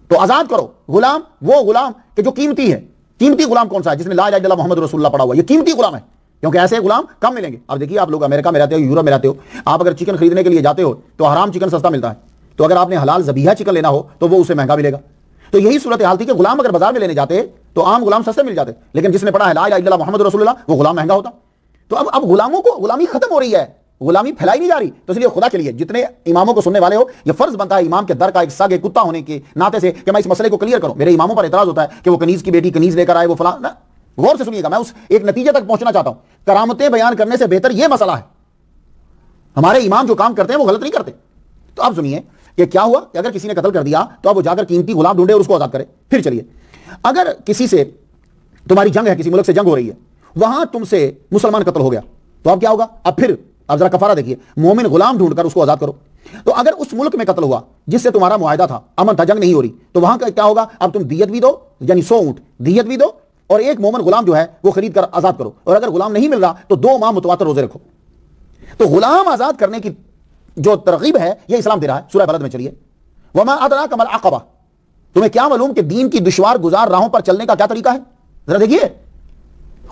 تو آزاد کرو غلام، وہ غلام کہ جو قیمتی ہے۔ قیمتی غلام کون سا ہے؟ جس نے لا الہ الا اللہ محمد رسول اللہ پڑھا ہوا، یہ قیمتی غلام ہے، کیونکہ ایسے غلام کم ملیں گے۔ اب دیکھیے آپ لوگ امریکہ میں رہتے ہو، یورپ میں رہتے ہو، آپ اگر چکن خریدنے کے لیے جاتے ہو تو حرام چکن سستا ملتا ہے، تو اگر آپ نے حلال ذبیحہ چکن لینا ہو تو وہ اسے مہنگا ملے گا۔ تو یہی صورت حال تھی کہ غلام اگر بازار میں لینے جاتے تو عام غلام سستے مل جاتے، لیکن جس نے پڑھا ہے لا الہ الا اللہ محمد رسول اللہ، وہ غلام مہنگا ہوتا۔ تو اب غلاموں کو غلامی ختم ہو رہی ہے، غلامی پھیلائی نہیں جا رہی۔ تو اس لیے خدا کے لیے جتنے اماموں کو سننے والے ہو، یہ فرض بنتا ہے امام کے در کا ایک ساگ کتا ہونے کے ناطے سے کہ میں اس مسئلے کو کلیئر کروں۔ میرے اماموں پر اعتراض ہوتا ہے کہ وہ کنیز کی بیٹی کنیز لے کر آئے، وہ فلاں، غور سے سنیے گا، میں اس ایک نتیجے تک پہنچنا چاہتا ہوں۔ کرامتیں بیان کرنے سے بہتر یہ مسئلہ ہے، ہمارے امام جو کام کرتے ہیں وہ غلط نہیں کرتے۔ تو اب سنیے کہ کیا ہوا کہ اگر کسی نے قتل کر دیا تو اب وہ جا کر قیمتی غلام ڈھونڈے اور اس کو آزاد کرے۔ پھر چلیے، اگر کسی سے تمہاری جنگ ہے، کسی ملک سے جنگ ہو رہی ہے، وہاں تم سے مسلمان قتل ہو گیا، تو اب کیا ہوگا؟ اب پھر اب ذرا کفارہ دیکھیے، مومن غلام ڈھونڈ کر اس کو آزاد کرو۔ تو اگر اس ملک میں قتل ہوا جس سے تمہارا معاہدہ تھا، امن تھا، جنگ نہیں ہو رہی، تو وہاں کا کیا ہوگا؟ اب تم دیت بھی دو، یعنی 100 اونٹ دیت بھی دو، اور ایک مومن غلام جو ہے وہ خرید کر آزاد کرو، اور اگر غلام نہیں مل رہا تو 2 ماہ متواتر روزے رکھو۔ تو غلام آزاد کرنے کی جو ترغیب ہے یہ اسلام دے رہا ہے۔ سورہ بلد میں چلیے، وما ادراک ما العقبہ، تمہیں کیا معلوم کہ دین کی دشوار گزار راہوں پر چلنے کا کیا طریقہ ہے؟ ذرا دیکھیے،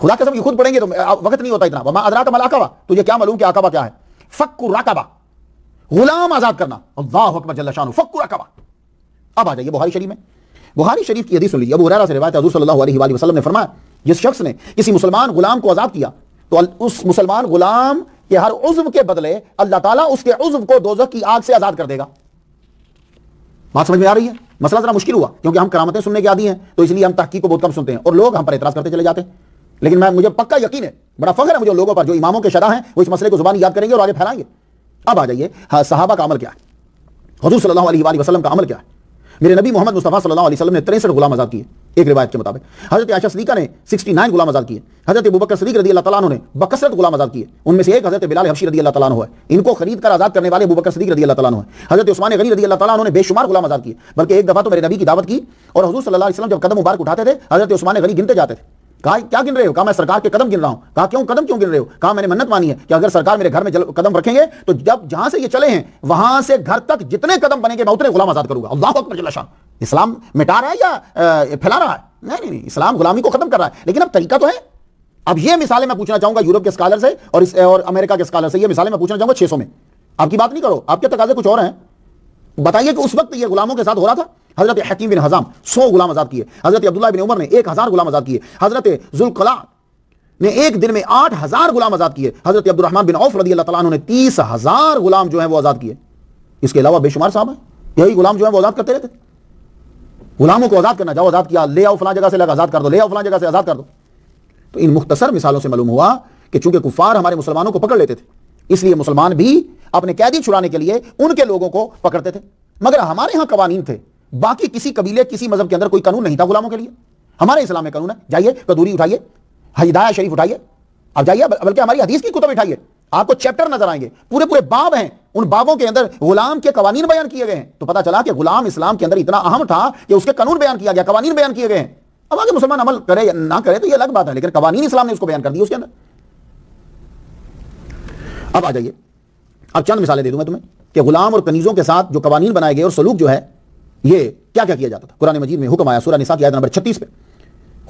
خدا قسم یہ خود پڑھیں گے تو وقت نہیں ہوتا اتنا۔ وما ادراک ما العقبہ، تجھے کیا معلوم کہ عقبہ کیا ہے؟ فک الرقبہ، غلام آزاد کرنا۔ اللہ اکبر جل شانہ، فک الرقبہ۔ اب آ جائیے بخاری شریف میں، بخاری شریف کی حدیث سن لیجیے، ابو ہریرہ سے روایت ہے، حضور صلی اللہ علیہ وآلہ وسلم نے فرمایا، جس شخص نے کسی مسلمان غلام کو آزاد کیا تو اس مسلمان غلام کے ہر عضو کے بدلے اللہ تعالیٰ اس کے عضو کو دوزخ کی آگ سے آزاد کر دے گا۔ بات سمجھ میں آ رہی ہے؟ مسئلہ ذرا مشکل ہوا کیونکہ ہم کرامتیں سننے کے عادی ہیں تو اس لیے ہم تحقیق کو بہت کم سنتے ہیں اور لوگ ہم پر اعتراض کرتے چلے جاتے ہیں. لیکن مجھے پکا یقین ہے, بڑا فخر ہے مجھے لوگوں پر جو اماموں کے شرح ہیں, وہ اس مسئلے کو زبانی یاد کریں گے اور آگے پھیلائیں گے. اب آ جائیے صحابہ کا عمل کیا ہے, حضور صلی اللہ علیہ وآلہ وسلم کا عمل کیا ہے. میرے نبی محمد مصطفیٰ صلی اللہ علیہ وسلم نے 63 غلام آزاد کیے ایک روایت کے مطابق. حضرت عائشہ صدیقہ نے 69 غلام آزاد کیے. حضرت ابوبکر صدیق رضی اللہ تعالیٰ عنہ نے بکثرت غلام آزاد کیے. ان میں سے ایک حضرت بلال حبشی رضی اللہ تعالیٰ عنہ ہے. ان کو خرید کر آزاد کرنے والے ابوبکر صدیق رضی اللہ تعالیٰ عنہ ہے. حضرت عثمان غنی رضی اللہ تعالیٰ عنہ نے بے شمار غلام آزاد کیے. بلکہ ایک دفعہ تو میرے نبی کی دعوت کی اور حضور صلی اللہ علیہ وسلم جب قدم مبارک اٹھاتے تھے حضرت عثمان غنی گنتے جاتے تھے. کہا کیا گن رہے ہو؟ کہا میں سرکار کے قدم گن رہا ہوں. کہا کیوں قدم کیوں گن رہے ہو؟ کہا میں نے منت مانی ہے کہ اگر سرکار میرے گھر میں قدم رکھیں گے تو جب جہاں سے یہ چلے ہیں وہاں سے گھر تک جتنے قدم بنے گے میں اتنے غلام آزاد کروں گا. اللہ اکبر جل شان. اسلام مٹا رہا ہے یا پھیلا رہا ہے؟ نہیں, اسلام غلامی کو ختم کر رہا ہے. لیکن اب طریقہ تو ہے. اب یہ مثالیں میں پوچھنا چاہوں گا یورپ کے اسکالر سے اور امریکہ کے اسکالر سے. یہ مثالیں میں پوچھنا چاہوں گا 600 میں. آپ کی بات نہیں کرو, آپ کے تقاضے کچھ اور ہیں. بتائیے کہ اس وقت یہ غلاموں کے ساتھ ہو رہا تھا. حضرت حکیم بن حزام 100 غلام آزاد کیے. حضرت عبداللہ بن عمر نے 1000 غلام آزاد کیے. حضرت ذوالقلع نے ایک دن میں 8000 غلام آزاد کیے. حضرت عبد الرحمن بن عوف رضی اللہ تعالیٰ عنہ نے 30000 غلام جو ہیں وہ آزاد کیے. اس کے علاوہ بے شمار صاحب ہیں یہی غلام جو ہیں وہ آزاد کرتے رہتے. غلاموں کو آزاد کرنا, جاؤ آزاد کیا, لے آؤ فلاں جگہ سے لے آزاد کر دو, لے آؤ فلاں جگہ سے آزاد کر دو. تو ان مختصر مثالوں سے معلوم ہوا کہ چونکہ کفار ہمارے مسلمانوں کو پکڑ لیتے تھے اس لیے مسلمان بھی اپنے قیدی چھڑانے کے لیے ان کے لوگوں کو پکڑتے تھے. مگر ہمارے ہاں قوانین تھے. باقی کسی قبیلے کسی مذہب کے اندر کوئی قانون نہیں تھا غلاموں کے لیے. ہمارے اسلام میں قانون ہے. جائیے قدوری اٹھائیے, ہدایہ شریف اٹھائیے, اب جائیے بلکہ ہماری حدیث کی کتب اٹھائیے, آپ کو چیپٹر نظر آئیں گے, پورے پورے باب ہیں. ان بابوں کے اندر غلام کے قوانین بیان کیے گئے ہیں. تو پتہ چلا کہ غلام اسلام کے اندر اتنا اہم تھا کہ اس کے قانون بیان کیا گیا, قوانین بیان کیے گئے ہیں. اب آگے مسلمان عمل کرے یا نہ کرے تو یہ الگ بات ہے, لیکن قوانین اسلام نے اس کو بیان کر دیا اس کے اندر. اب آ جائیے, اب چند مثالیں دے دوں میں تمہیں کہ غلام اور کنیزوں کے ساتھ جو قوانین بنائے گئے اور سلوک جو ہے یہ کیا کیا جاتا تھا. قرآن مجید میں حکم آیا سورہ نساء کی آیت نمبر 36 پہ.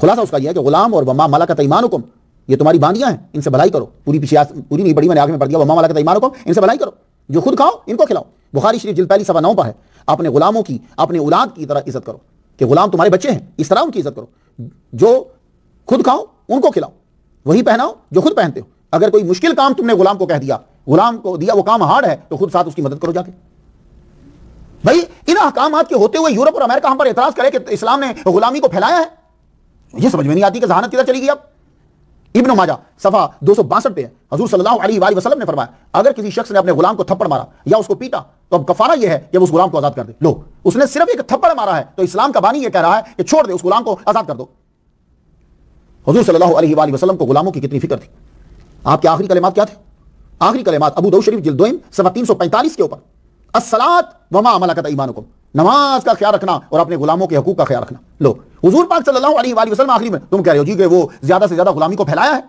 خلاصہ اس کا یہ ہے کہ غلام اور وما ملکت ایمانکم, یہ تمہاری باندیاں ہیں, ان سے بھلائی کرو. پوری نہیں بڑی, میں نے آگے میں پڑھ دیا وما ملکت ایمانکم, ان سے بھلائی کرو. جو خود کھاؤ ان کو کھلاؤ. بخاری شریف جلد پہلی صفحہ 9 پر ہے. اپنے غلاموں کی اپنے اولاد کی طرح عزت کرو کہ غلام تمہارے بچے ہیں, اس طرح ان کی عزت کرو. جو خود کھاؤ ان کو کھلاؤ, وہی پہناؤ جو خود پہنتے ہو. اگر کوئی مشکل کام تم نے غلام کو کہہ دیا, غلام کو دیا وہ کام ہارڈ ہے تو خود ساتھ اس کی مدد کرو جا کے. بھائی ان احکامات کے ہوتے ہوئے یورپ اور امریکہ ہم پر اعتراض کرے کہ اسلام نے غلامی کو پھیلایا ہے, یہ سمجھ میں نہیں آتی کہ ذہانت کدھر چلی گئی. اب ابن ماجہ صفحہ 262 پہ ہے, حضور صلی اللہ علیہ وآلہ وسلم نے فرمایا اگر کسی شخص نے اپنے غلام کو تھپڑ مارا یا اس کو پیٹا تو اب کفارہ یہ ہے کہ وہ اس غلام کو آزاد کر دے. لو, اس نے صرف ایک تھپڑ مارا ہے تو اسلام کا بانی یہ کہہ رہا ہے کہ چھوڑ دے, اس غلام کو آزاد کر دو. حضور صلی اللہ علیہ وآلہ وسلم کو غلاموں کی کتنی فکر تھی. آپ کے آخری کلمات کیا تھے؟ آخری کلمات ابو داؤد شریف جلد 2 صفحہ 345 کے اوپر, الصلاۃ وما ملکت ایمانکم, نماز کا خیال رکھنا اور اپنے غلاموں کے حقوق کا خیال رکھنا. لو, حضور پاک صلی اللہ علیہ وآلہ وسلم آخری میں تم کہہ رہے ہو جی کہ وہ زیادہ سے زیادہ غلامی کو پھیلایا ہے.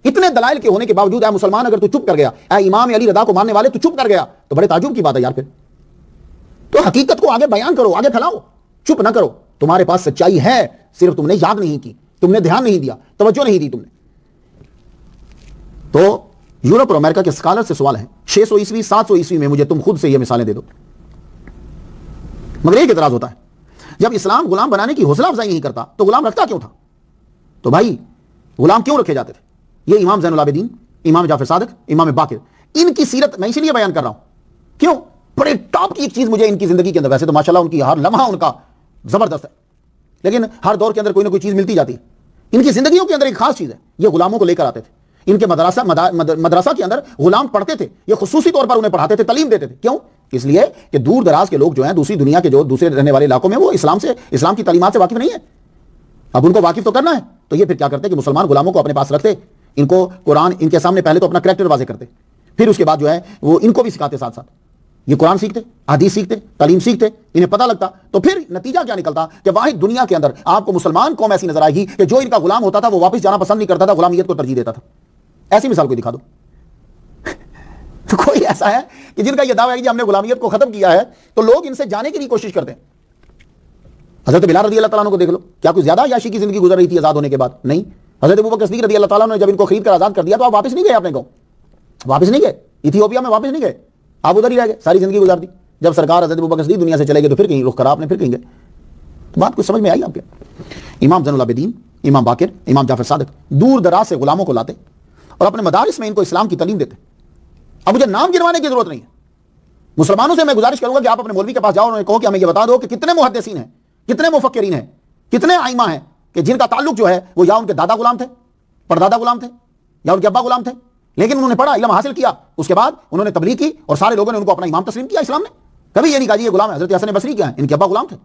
اتنے دلائل کے ہونے کے باوجود اے مسلمان اگر تو چپ کر گیا, اے امام علی رضا کو ماننے والے تو چپ کر گیا, تو بڑے تعجب کی بات ہے یار. پھر تو حقیقت کو آگے بیان کرو, آگے پھیلاؤ, چپ نہ کرو. تمہارے پاس سچائی ہے, صرف تم نے یاد نہیں کی, تم نے دھیان نہیں دیا, توجہ نہیں دی تم نے. تو یورپ اور امریکہ کے اسکالر سے سوال ہے 600 عیسوی 700 عیسوی میں مجھے تم خود سے یہ مثالیں دے دو. مگر ایک اعتراض ہوتا ہے, جب اسلام غلام بنانے کی حوصلہ افزائی نہیں کرتا تو غلام رکھتا کیوں تھا؟ تو بھائی غلام کیوں رکھے جاتے تھے؟ یہ امام زین العابدین, امام جعفر صادق, امام باقر, ان کی سیرت میں اسی لیے بیان کر رہا ہوں. کیوں؟ بڑے ٹاپ کی ایک چیز مجھے ان کی زندگی کے اندر, ویسے تو ماشاءاللہ ان کی ہر لمحہ ان کا زبردست ہے, لیکن ہر دور کے اندر کوئی نہ کوئی چیز ملتی جاتی ہے. ان کی زندگیوں کے اندر ایک خاص چیز ہے, یہ غلاموں کو لے کر آتے تھے. ان کے مدرسہ کے اندر غلام پڑھتے تھے, یہ خصوصی طور پر انہیں پڑھاتے تھے, تعلیم دیتے تھے. کیوں؟ اس لیے کہ دور دراز کے لوگ جو ہیں, دوسری دنیا کے جو دوسرے رہنے والے علاقوں میں, وہ اسلام کی تعلیمات سے واقف نہیں ہے. اب ان کو واقف تو کرنا ہے, تو یہ پھر کیا کرتے کہ مسلمان غلاموں کو اپنے پاس رکھتے, ان کو قرآن ان کے سامنے پہلے تو اپنا کریکٹر واضح کرتے, پھر اس کے بعد جو ہے وہ ان کو بھی سکھاتے ساتھ ساتھ. یہ قرآن سیکھتے, حدیث سیکھتے, تعلیم سیکھتے, انہیں پتہ لگتا. تو پھر نتیجہ کیا نکلتا کہ واحد دنیا کے اندر آپ کو مسلمان قوم ایسی نظر آئے گی کہ جو ان کا غلام ہوتا تھا وہ واپس جانا پسند نہیں کرتا تھا, غلامیت کو ترجیح دیتا تھا. ایسی مثال کوئی دکھا دو. تو کوئی ایسا ہے کہ جن کا یہ دعویٰ ہے کہ ہم نے غلامیت کو ختم کیا ہے, تو لوگ ان سے جانے کی نہیں کوشش کرتے ہیں. حضرت بلال رضی اللہ تعالیٰ عنہ کو دیکھ لو, کیا کوئی زیادہ عیاشی کی زندگی گزر رہی تھی آزاد ہونے کے بعد؟ نہیں. حضرت ابوبکر صدیق رضی اللہ تعالیٰ عنہ نے جب ان کو خرید کر آزاد کر دیا تو آپ واپس نہیں گئے, اپنے گاؤں واپس نہیں گئے, ایتھیوپیا میں واپس نہیں گئے, آپ ادھر ہی رہ گئے, ساری زندگی گزار دی. جب سرکار حضرت ابوبکر صدیق دنیا سے چلے گئے تو پھر کہیں رخ کرا آپ نے, پھر کہیں گئے. بات کچھ سمجھ میں آئی آپ کے؟ امام زین العابدین, امام باقر, امام جعفر صادق دور دراز سے غلاموں کو لاتے اور اپنے مدارس میں ان کو اسلام کی تعلیم دیتے. اب مجھے نام گنوانے کی ضرورت نہیں ہے, مسلمانوں سے میں گزارش کروں گا کہ آپ اپنے مولوی کے پاس جاؤ اور انہیں کہو کہ ہمیں یہ بتا دو کہ کتنے محدثین ہیں، کتنے مفکرین ہیں، کتنے ائمہ ہیں کہ جن کا تعلق جو ہے وہ یا ان کے دادا غلام تھے، پردادا غلام تھے، یا ان کے ابا غلام تھے، لیکن انہوں نے پڑھا، علم حاصل کیا، اس کے بعد انہوں نے تبلیغ کی اور سارے لوگوں نے ان کو اپنا امام تسلیم کیا اسلام نے. کبھی یہ نہیں کہا جی یہ غلام ہے. حضرت حسن بصری کیا ہیں؟ ان کے ابا غلام تھے.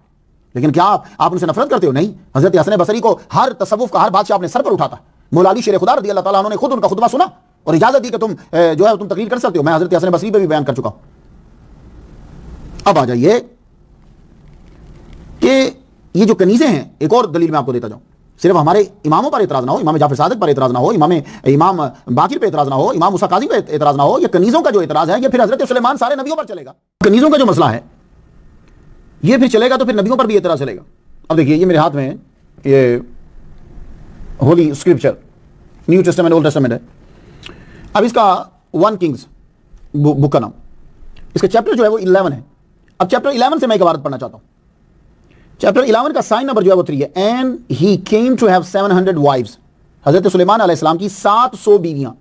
لیکن کیا آپ ان سے نفرت کرتے ہو؟ نہیں. حضرت حسن بصری کو ہر تصوف کا ہر بادشاہ اپنے سر پر اٹھاتا. مولا علی شیر خدا رضی اللہ تعالیٰ عنہ نے خود ان کا خطبہ سنا اور اجازت دی کہ تم جو ہے تم تقریر کر سکتے ہو. میں حضرت حسن بصری پہ بھی بیان کر چکا ہوں. اب آ جائیے کہ یہ جو کنیزیں ہیں، ایک اور دلیل میں آپ کو دیتا جاؤں. صرف ہمارے اماموں پر اعتراض نہ ہو، امام جعفر صادق پر اعتراض نہ ہو، امام باقر پہ اعتراض نہ ہو، امام موسیٰ کاظم پہ اعتراض نہ ہو. یہ کنیزوں کا جو اعتراض ہے یہ پھر حضرت سلیمان سارے نبیوں پر چلے گا. کنیزوں کا جو مسئلہ ہے یہ پھر چلے گا تو پھر نبیوں پر بھی اعتراض چلے گا. اب دیکھیے یہ میرے ہاتھ میں یہ holy scripture new testament old testament ہے. اب اس کا 1 کنگز بک کا نام، اس کا چیپٹر جو ہے وہ 11 ہے. اب چیپٹر 11 سے میں ایک عبارت پڑھنا چاہتا ہوں. چیپٹر 11 کا سائن نمبر جو ہے وہ 3 ہے. And he came to have 700 wives. حضرت سلیمان علیہ السلام کی 700 بیویاں،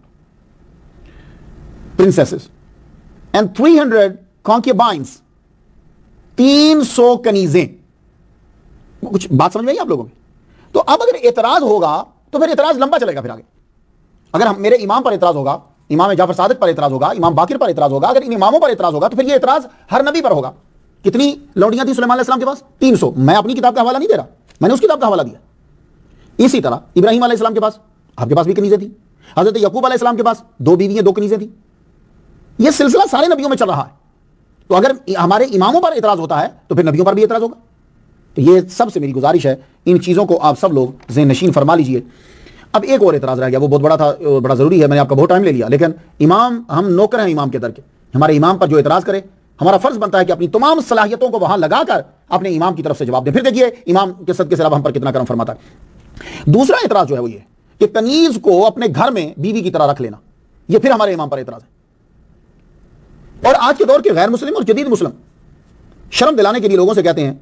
پرنسیسز، اینڈ 300 کانکیبائنز، 300 کنیزیں. کچھ بات سمجھ میں آئی آپ لوگوں میں؟ تو اب اگر اعتراض ہوگا تو پھر اعتراض لمبا چلے گا. پھر آگے اگر میرے امام پر اعتراض ہوگا، امام جعفر صادق پر اعتراض ہوگا، امام باقر پر اعتراض ہوگا، اگر ان اماموں پر اعتراض ہوگا تو پھر یہ اعتراض ہر نبی پر ہوگا. کتنی لوڈیاں تھیں سلیمان علیہ السلام کے پاس؟ 300. میں اپنی کتاب کا حوالہ نہیں دے رہا، میں نے اس کتاب کا حوالہ دیا. اسی طرح ابراہیم علیہ السلام کے پاس، آپ کے پاس بھی کنیزیں تھیں. حضرت یعقوب علیہ السلام کے پاس 2 بیویاں 2 کنیزیں تھیں. یہ سلسلہ سارے نبیوں میں چل رہا ہے. تو اگر ہمارے اماموں پر اعتراض ہوتا ہے تو پھر نبیوں پر بھی اعتراض ہوگا. تو یہ سب سے میری گزارش ہے، ان چیزوں کو آپ سب لوگ ذہن نشین فرما لیجئے. اب ایک اور اعتراض رہ گیا، وہ بہت بڑا تھا، بڑا ضروری ہے، میں نے آپ کا بہت ٹائم لے لیا. لیکن امام، ہم نوکر ہیں امام کے در کے. ہمارے امام پر جو اعتراض کرے، ہمارا فرض بنتا ہے کہ اپنی تمام صلاحیتوں کو وہاں لگا کر اپنے امام کی طرف سے جواب دیں. پھر دیکھیے امام کے صدقے سے رب ہم پر کتنا کرم فرماتا ہے. دوسرا اعتراض جو ہے وہ یہ کہ کنیز کو اپنے گھر میں بیوی کی طرح رکھ لینا، یہ پھر ہمارے امام پر اعتراض ہے. اور آج کے دور کے غیر مسلم اور جدید مسلم شرم دلانے کے لیے لوگوں سے کہتے ہیں،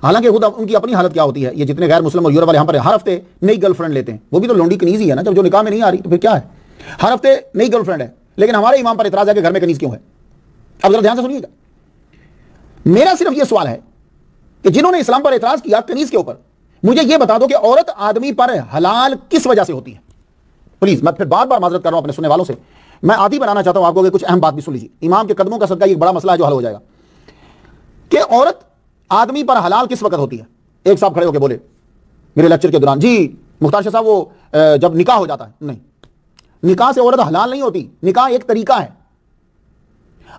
حالانکہ خود ان کی اپنی حالت کیا ہوتی ہے. یہ جتنے غیر مسلم اور یورپ والے ہم پر ہر ہفتے نئی گرل فرینڈ لیتے ہیں. وہ بھی تو لونڈی کنیز ہی ہے نا، جب جو نکاح میں نہیں آ رہی تو پھر کیا ہے؟ ہر ہفتے نئی گرل فرینڈ ہے. لیکن ہمارے امام پر اعتراض ہے کہ گھر میں کنیز کیوں ہے. اب ذرا دھیان سے سنیے گا. میرا صرف یہ سوال ہے کہ جنہوں نے اسلام پر اعتراض کیا کنیز کے اوپر، مجھے یہ بتا دو کہ عورت آدمی پر حلال کس وجہ سے ہوتی ہے. پلیز، میں پھر بار بار معذرت کر رہا ہوں اپنے سننے والوں سے. میں عادی بنانا چاہتا ہوں آپ کو کہ کچھ اہم بات بھی سن لیجیے. امام کے قدموں کا صدقہ یہ بڑا مسئلہ ہے جو حل ہو جائے گا کہ عورت آدمی پر حلال کس وقت ہوتی ہے. ایک صاحب کھڑے ہو کے بولے میرے لیکچر کے دوران، جی مختار شاہ صاحب وہ جب نکاح ہو جاتا ہے. نہیں، نکاح سے عورت حلال نہیں ہوتی. نکاح ایک طریقہ ہے.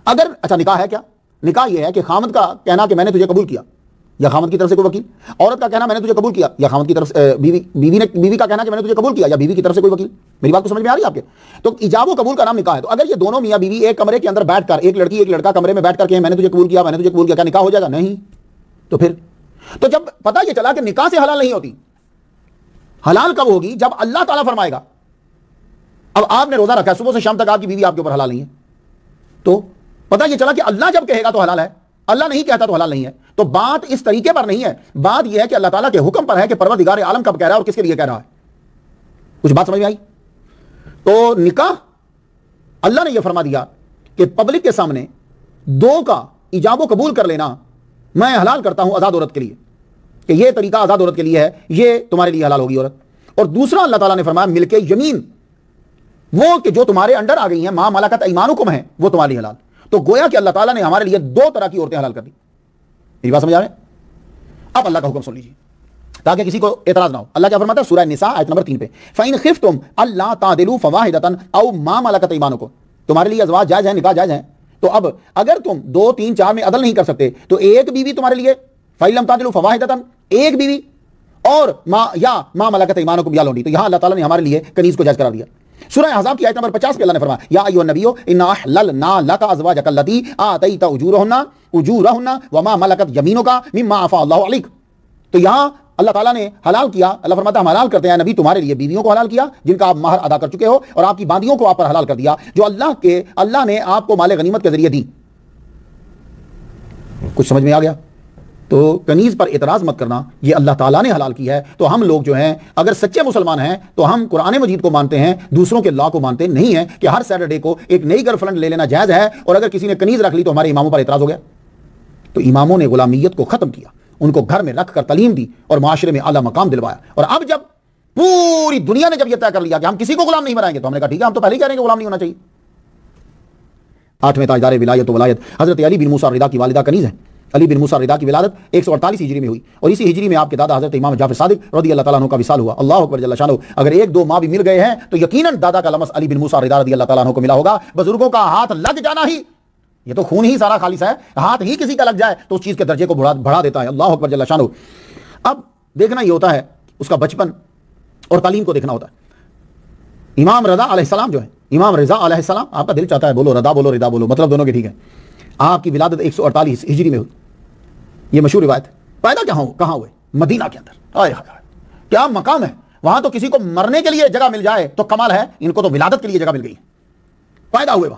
اگر اچھا نکاح ہے کیا؟ نکاح یہ ہے کہ خامد کا کہنا کہ میں نے تجھے قبول کیا، یا خامد کی طرف سے کوئی وکیل. عورت کا کہنا میں نے تجھے قبول کیا، یا خامد کی طرف سے بیوی کا کہنا کہ میں نے تجھے قبول کیا، یا بیوی کی طرف سے کوئی وکیل. میری بات کو سمجھ میں آ رہی ہے آپ کے؟ تو ایجاب و قبول کا نام نکاح ہے. تو اگر یہ دونوں میاں بیوی ایک کمرے کے اندر بیٹھ کر، ایک لڑکی ایک لڑکا کمرے میں بیٹھ کر کہ میں نے تجھے قبول کیا، میں نے تجھے قبول کیا، کیا نکاح ہو جائے گا؟ نہیں. تو پھر تو جب پتہ یہ چلا کہ نکاح سے حلال نہیں ہوتی، حلال کب ہوگی؟ جب اللہ تعالیٰ فرمائے گا. اب آپ نے روزہ رکھا ہے، صبح سے شام تک آپ کی بیوی آپ کے اوپر حلال نہیں ہے، تو پتہ یہ چلا کہ اللہ جب کہے گا تو حلال ہے، اللہ نہیں کہتا تو حلال نہیں ہے. تو بات اس طریقے پر نہیں ہے. بات یہ ہے کہ اللہ تعالیٰ کے حکم پر ہے کہ پروردگار عالم کب کہہ رہا ہے اور کس کے لیے کہہ رہا ہے. کچھ بات سمجھ میں آئی؟ تو نکاح اللہ نے یہ فرما دیا کہ پبلک کے سامنے 2 کا ایجاب و قبول کر لینا میں حلال کرتا ہوں آزاد عورت کے لیے، کہ یہ طریقہ آزاد عورت کے لیے ہے، یہ تمہارے لیے حلال ہوگی عورت. اور دوسرا اللہ تعالیٰ نے فرمایا ملک یمین، وہ کہ جو تمہارے انڈر آ گئی ہیں، ما ملکت ایمانکم ہیں، وہ تمہارے لیے حلال. تو گویا کہ اللہ تعالیٰ نے ہمارے لیے 2 طرح کی عورتیں حلال کر دی. میری بات سمجھ آ رہے ہیں؟ اب اللہ کا حکم سن لیجیے تاکہ کسی کو اعتراض نہ ہو. اللہ کیا فرماتا ہے سورہ نساء آیت نمبر 3 پہ، فَإِنْ خِفْتُمْ أَلَّا تَعْدِلُوا فَوَاحِدَةً أَوْ مَا مَلَكَتْ أَيْمَانُكُمْ. تمہارے لیے ازواج جائز ہیں، نکاح جائز ہیں. تو اب اگر تم 2 3 4 میں عدل نہیں کر سکتے تو ایک بیوی تمہارے لیے، فَإِنْ لَمْ تَعْدِلُوا فَوَاحِدَةً، ایک بیوی، اور ما ملکت ایمانکم یا لونڈی. تو یہاں اللہ تعالیٰ نے ہمارے لیے کنیز کو جائز قرار دیا. سورہ احزاب کی آیت نمبر 50 پہ اللہ نے فرمایا یا ایھا النبی انا احللنا لک ازواجک التی آتیت اجورہن وما ملکت یمینک مما عفا اللہ علیک. تو یہاں اللہ تعالیٰ نے حلال کیا. اللہ فرماتا ہے ہم حلال کرتے ہیں نبی تمہارے لیے بیویوں کو حلال کیا جن کا آپ مہر ادا کر چکے ہو، اور آپ کی باندیوں کو آپ پر حلال کر دیا جو اللہ نے آپ کو مال غنیمت کے ذریعے دی. کچھ سمجھ میں آ گیا؟ تو کنیز پر اعتراض مت کرنا، یہ اللہ تعالیٰ نے حلال کی ہے. تو ہم لوگ جو ہیں اگر سچے مسلمان ہیں تو ہم قرآن مجید کو مانتے ہیں، دوسروں کے لا کو مانتے نہیں ہیں کہ ہر سیٹرڈے کو ایک نئی گرل فرینڈ لے لینا جائز ہے، اور اگر کسی نے کنیز رکھ لی تو ہمارے اماموں پر اعتراض ہو گیا. تو اماموں نے غلامیت کو ختم کیا، ان کو گھر میں رکھ کر تعلیم دی اور معاشرے میں اعلیٰ مقام دلوایا. اور اب جب پوری دنیا نے جب یہ طے کر لیا کہ ہم کسی کو غلام نہیں بنائیں گے تو ہم نے کہا ٹھیک ہے، ہم تو پہلے ہی کہہ رہے ہیں کہ غلام نہیں ہونا چاہیے. 8ویں تاجدار ولایت و ولایت حضرت علی بن موسیٰ الرضا کی والدہ کنیز ہیں. علی بن موسیٰ الرضا کی ولادت 148 ہجری میں ہوئی اور اسی ہجری میں آپ کے دادا حضرت امام جعفر صادق رضی اللہ تعالیٰ عنہ کا وصال ہوا. اللہ اکبر جل شانہ. اگر ایک دو ماں بھی مل گئے ہیں تو یقیناً دادا کا لمس علی بن موسیٰ الرضا رضی اللہ تعالیٰ عنہ کو ملا ہوگا. بزرگوں کا ہاتھ لگ جانا ہی، یہ تو خون ہی سارا خالص ہے، ہاتھ ہی کسی کا لگ جائے تو اس چیز کے درجے کو بڑھا دیتا ہے. اللہ اکبر جل شانہ. اب دیکھنا یہ ہوتا ہے اس کا بچپن اور تعلیم کو دیکھنا ہوتا ہے. امام رضا علیہ السلام جو ہے، امام رضا علیہ السلام، آپ کا دل چاہتا ہے بولو رضا بولو رضا بولو، مطلب دونوں کے ٹھیک ہے. آپ کی ولادت 148 ہجری میں ہوئی، یہ مشہور روایت ہے. پیدا کہاں ہوئے؟ مدینہ کے اندر. آئے ہائے کیا مقام ہے وہاں. تو کسی کو مرنے کے لیے جگہ مل جائے تو کمال ہے، ان کو تو ولادت کے لیے جگہ مل گئی. پیدا ہوئے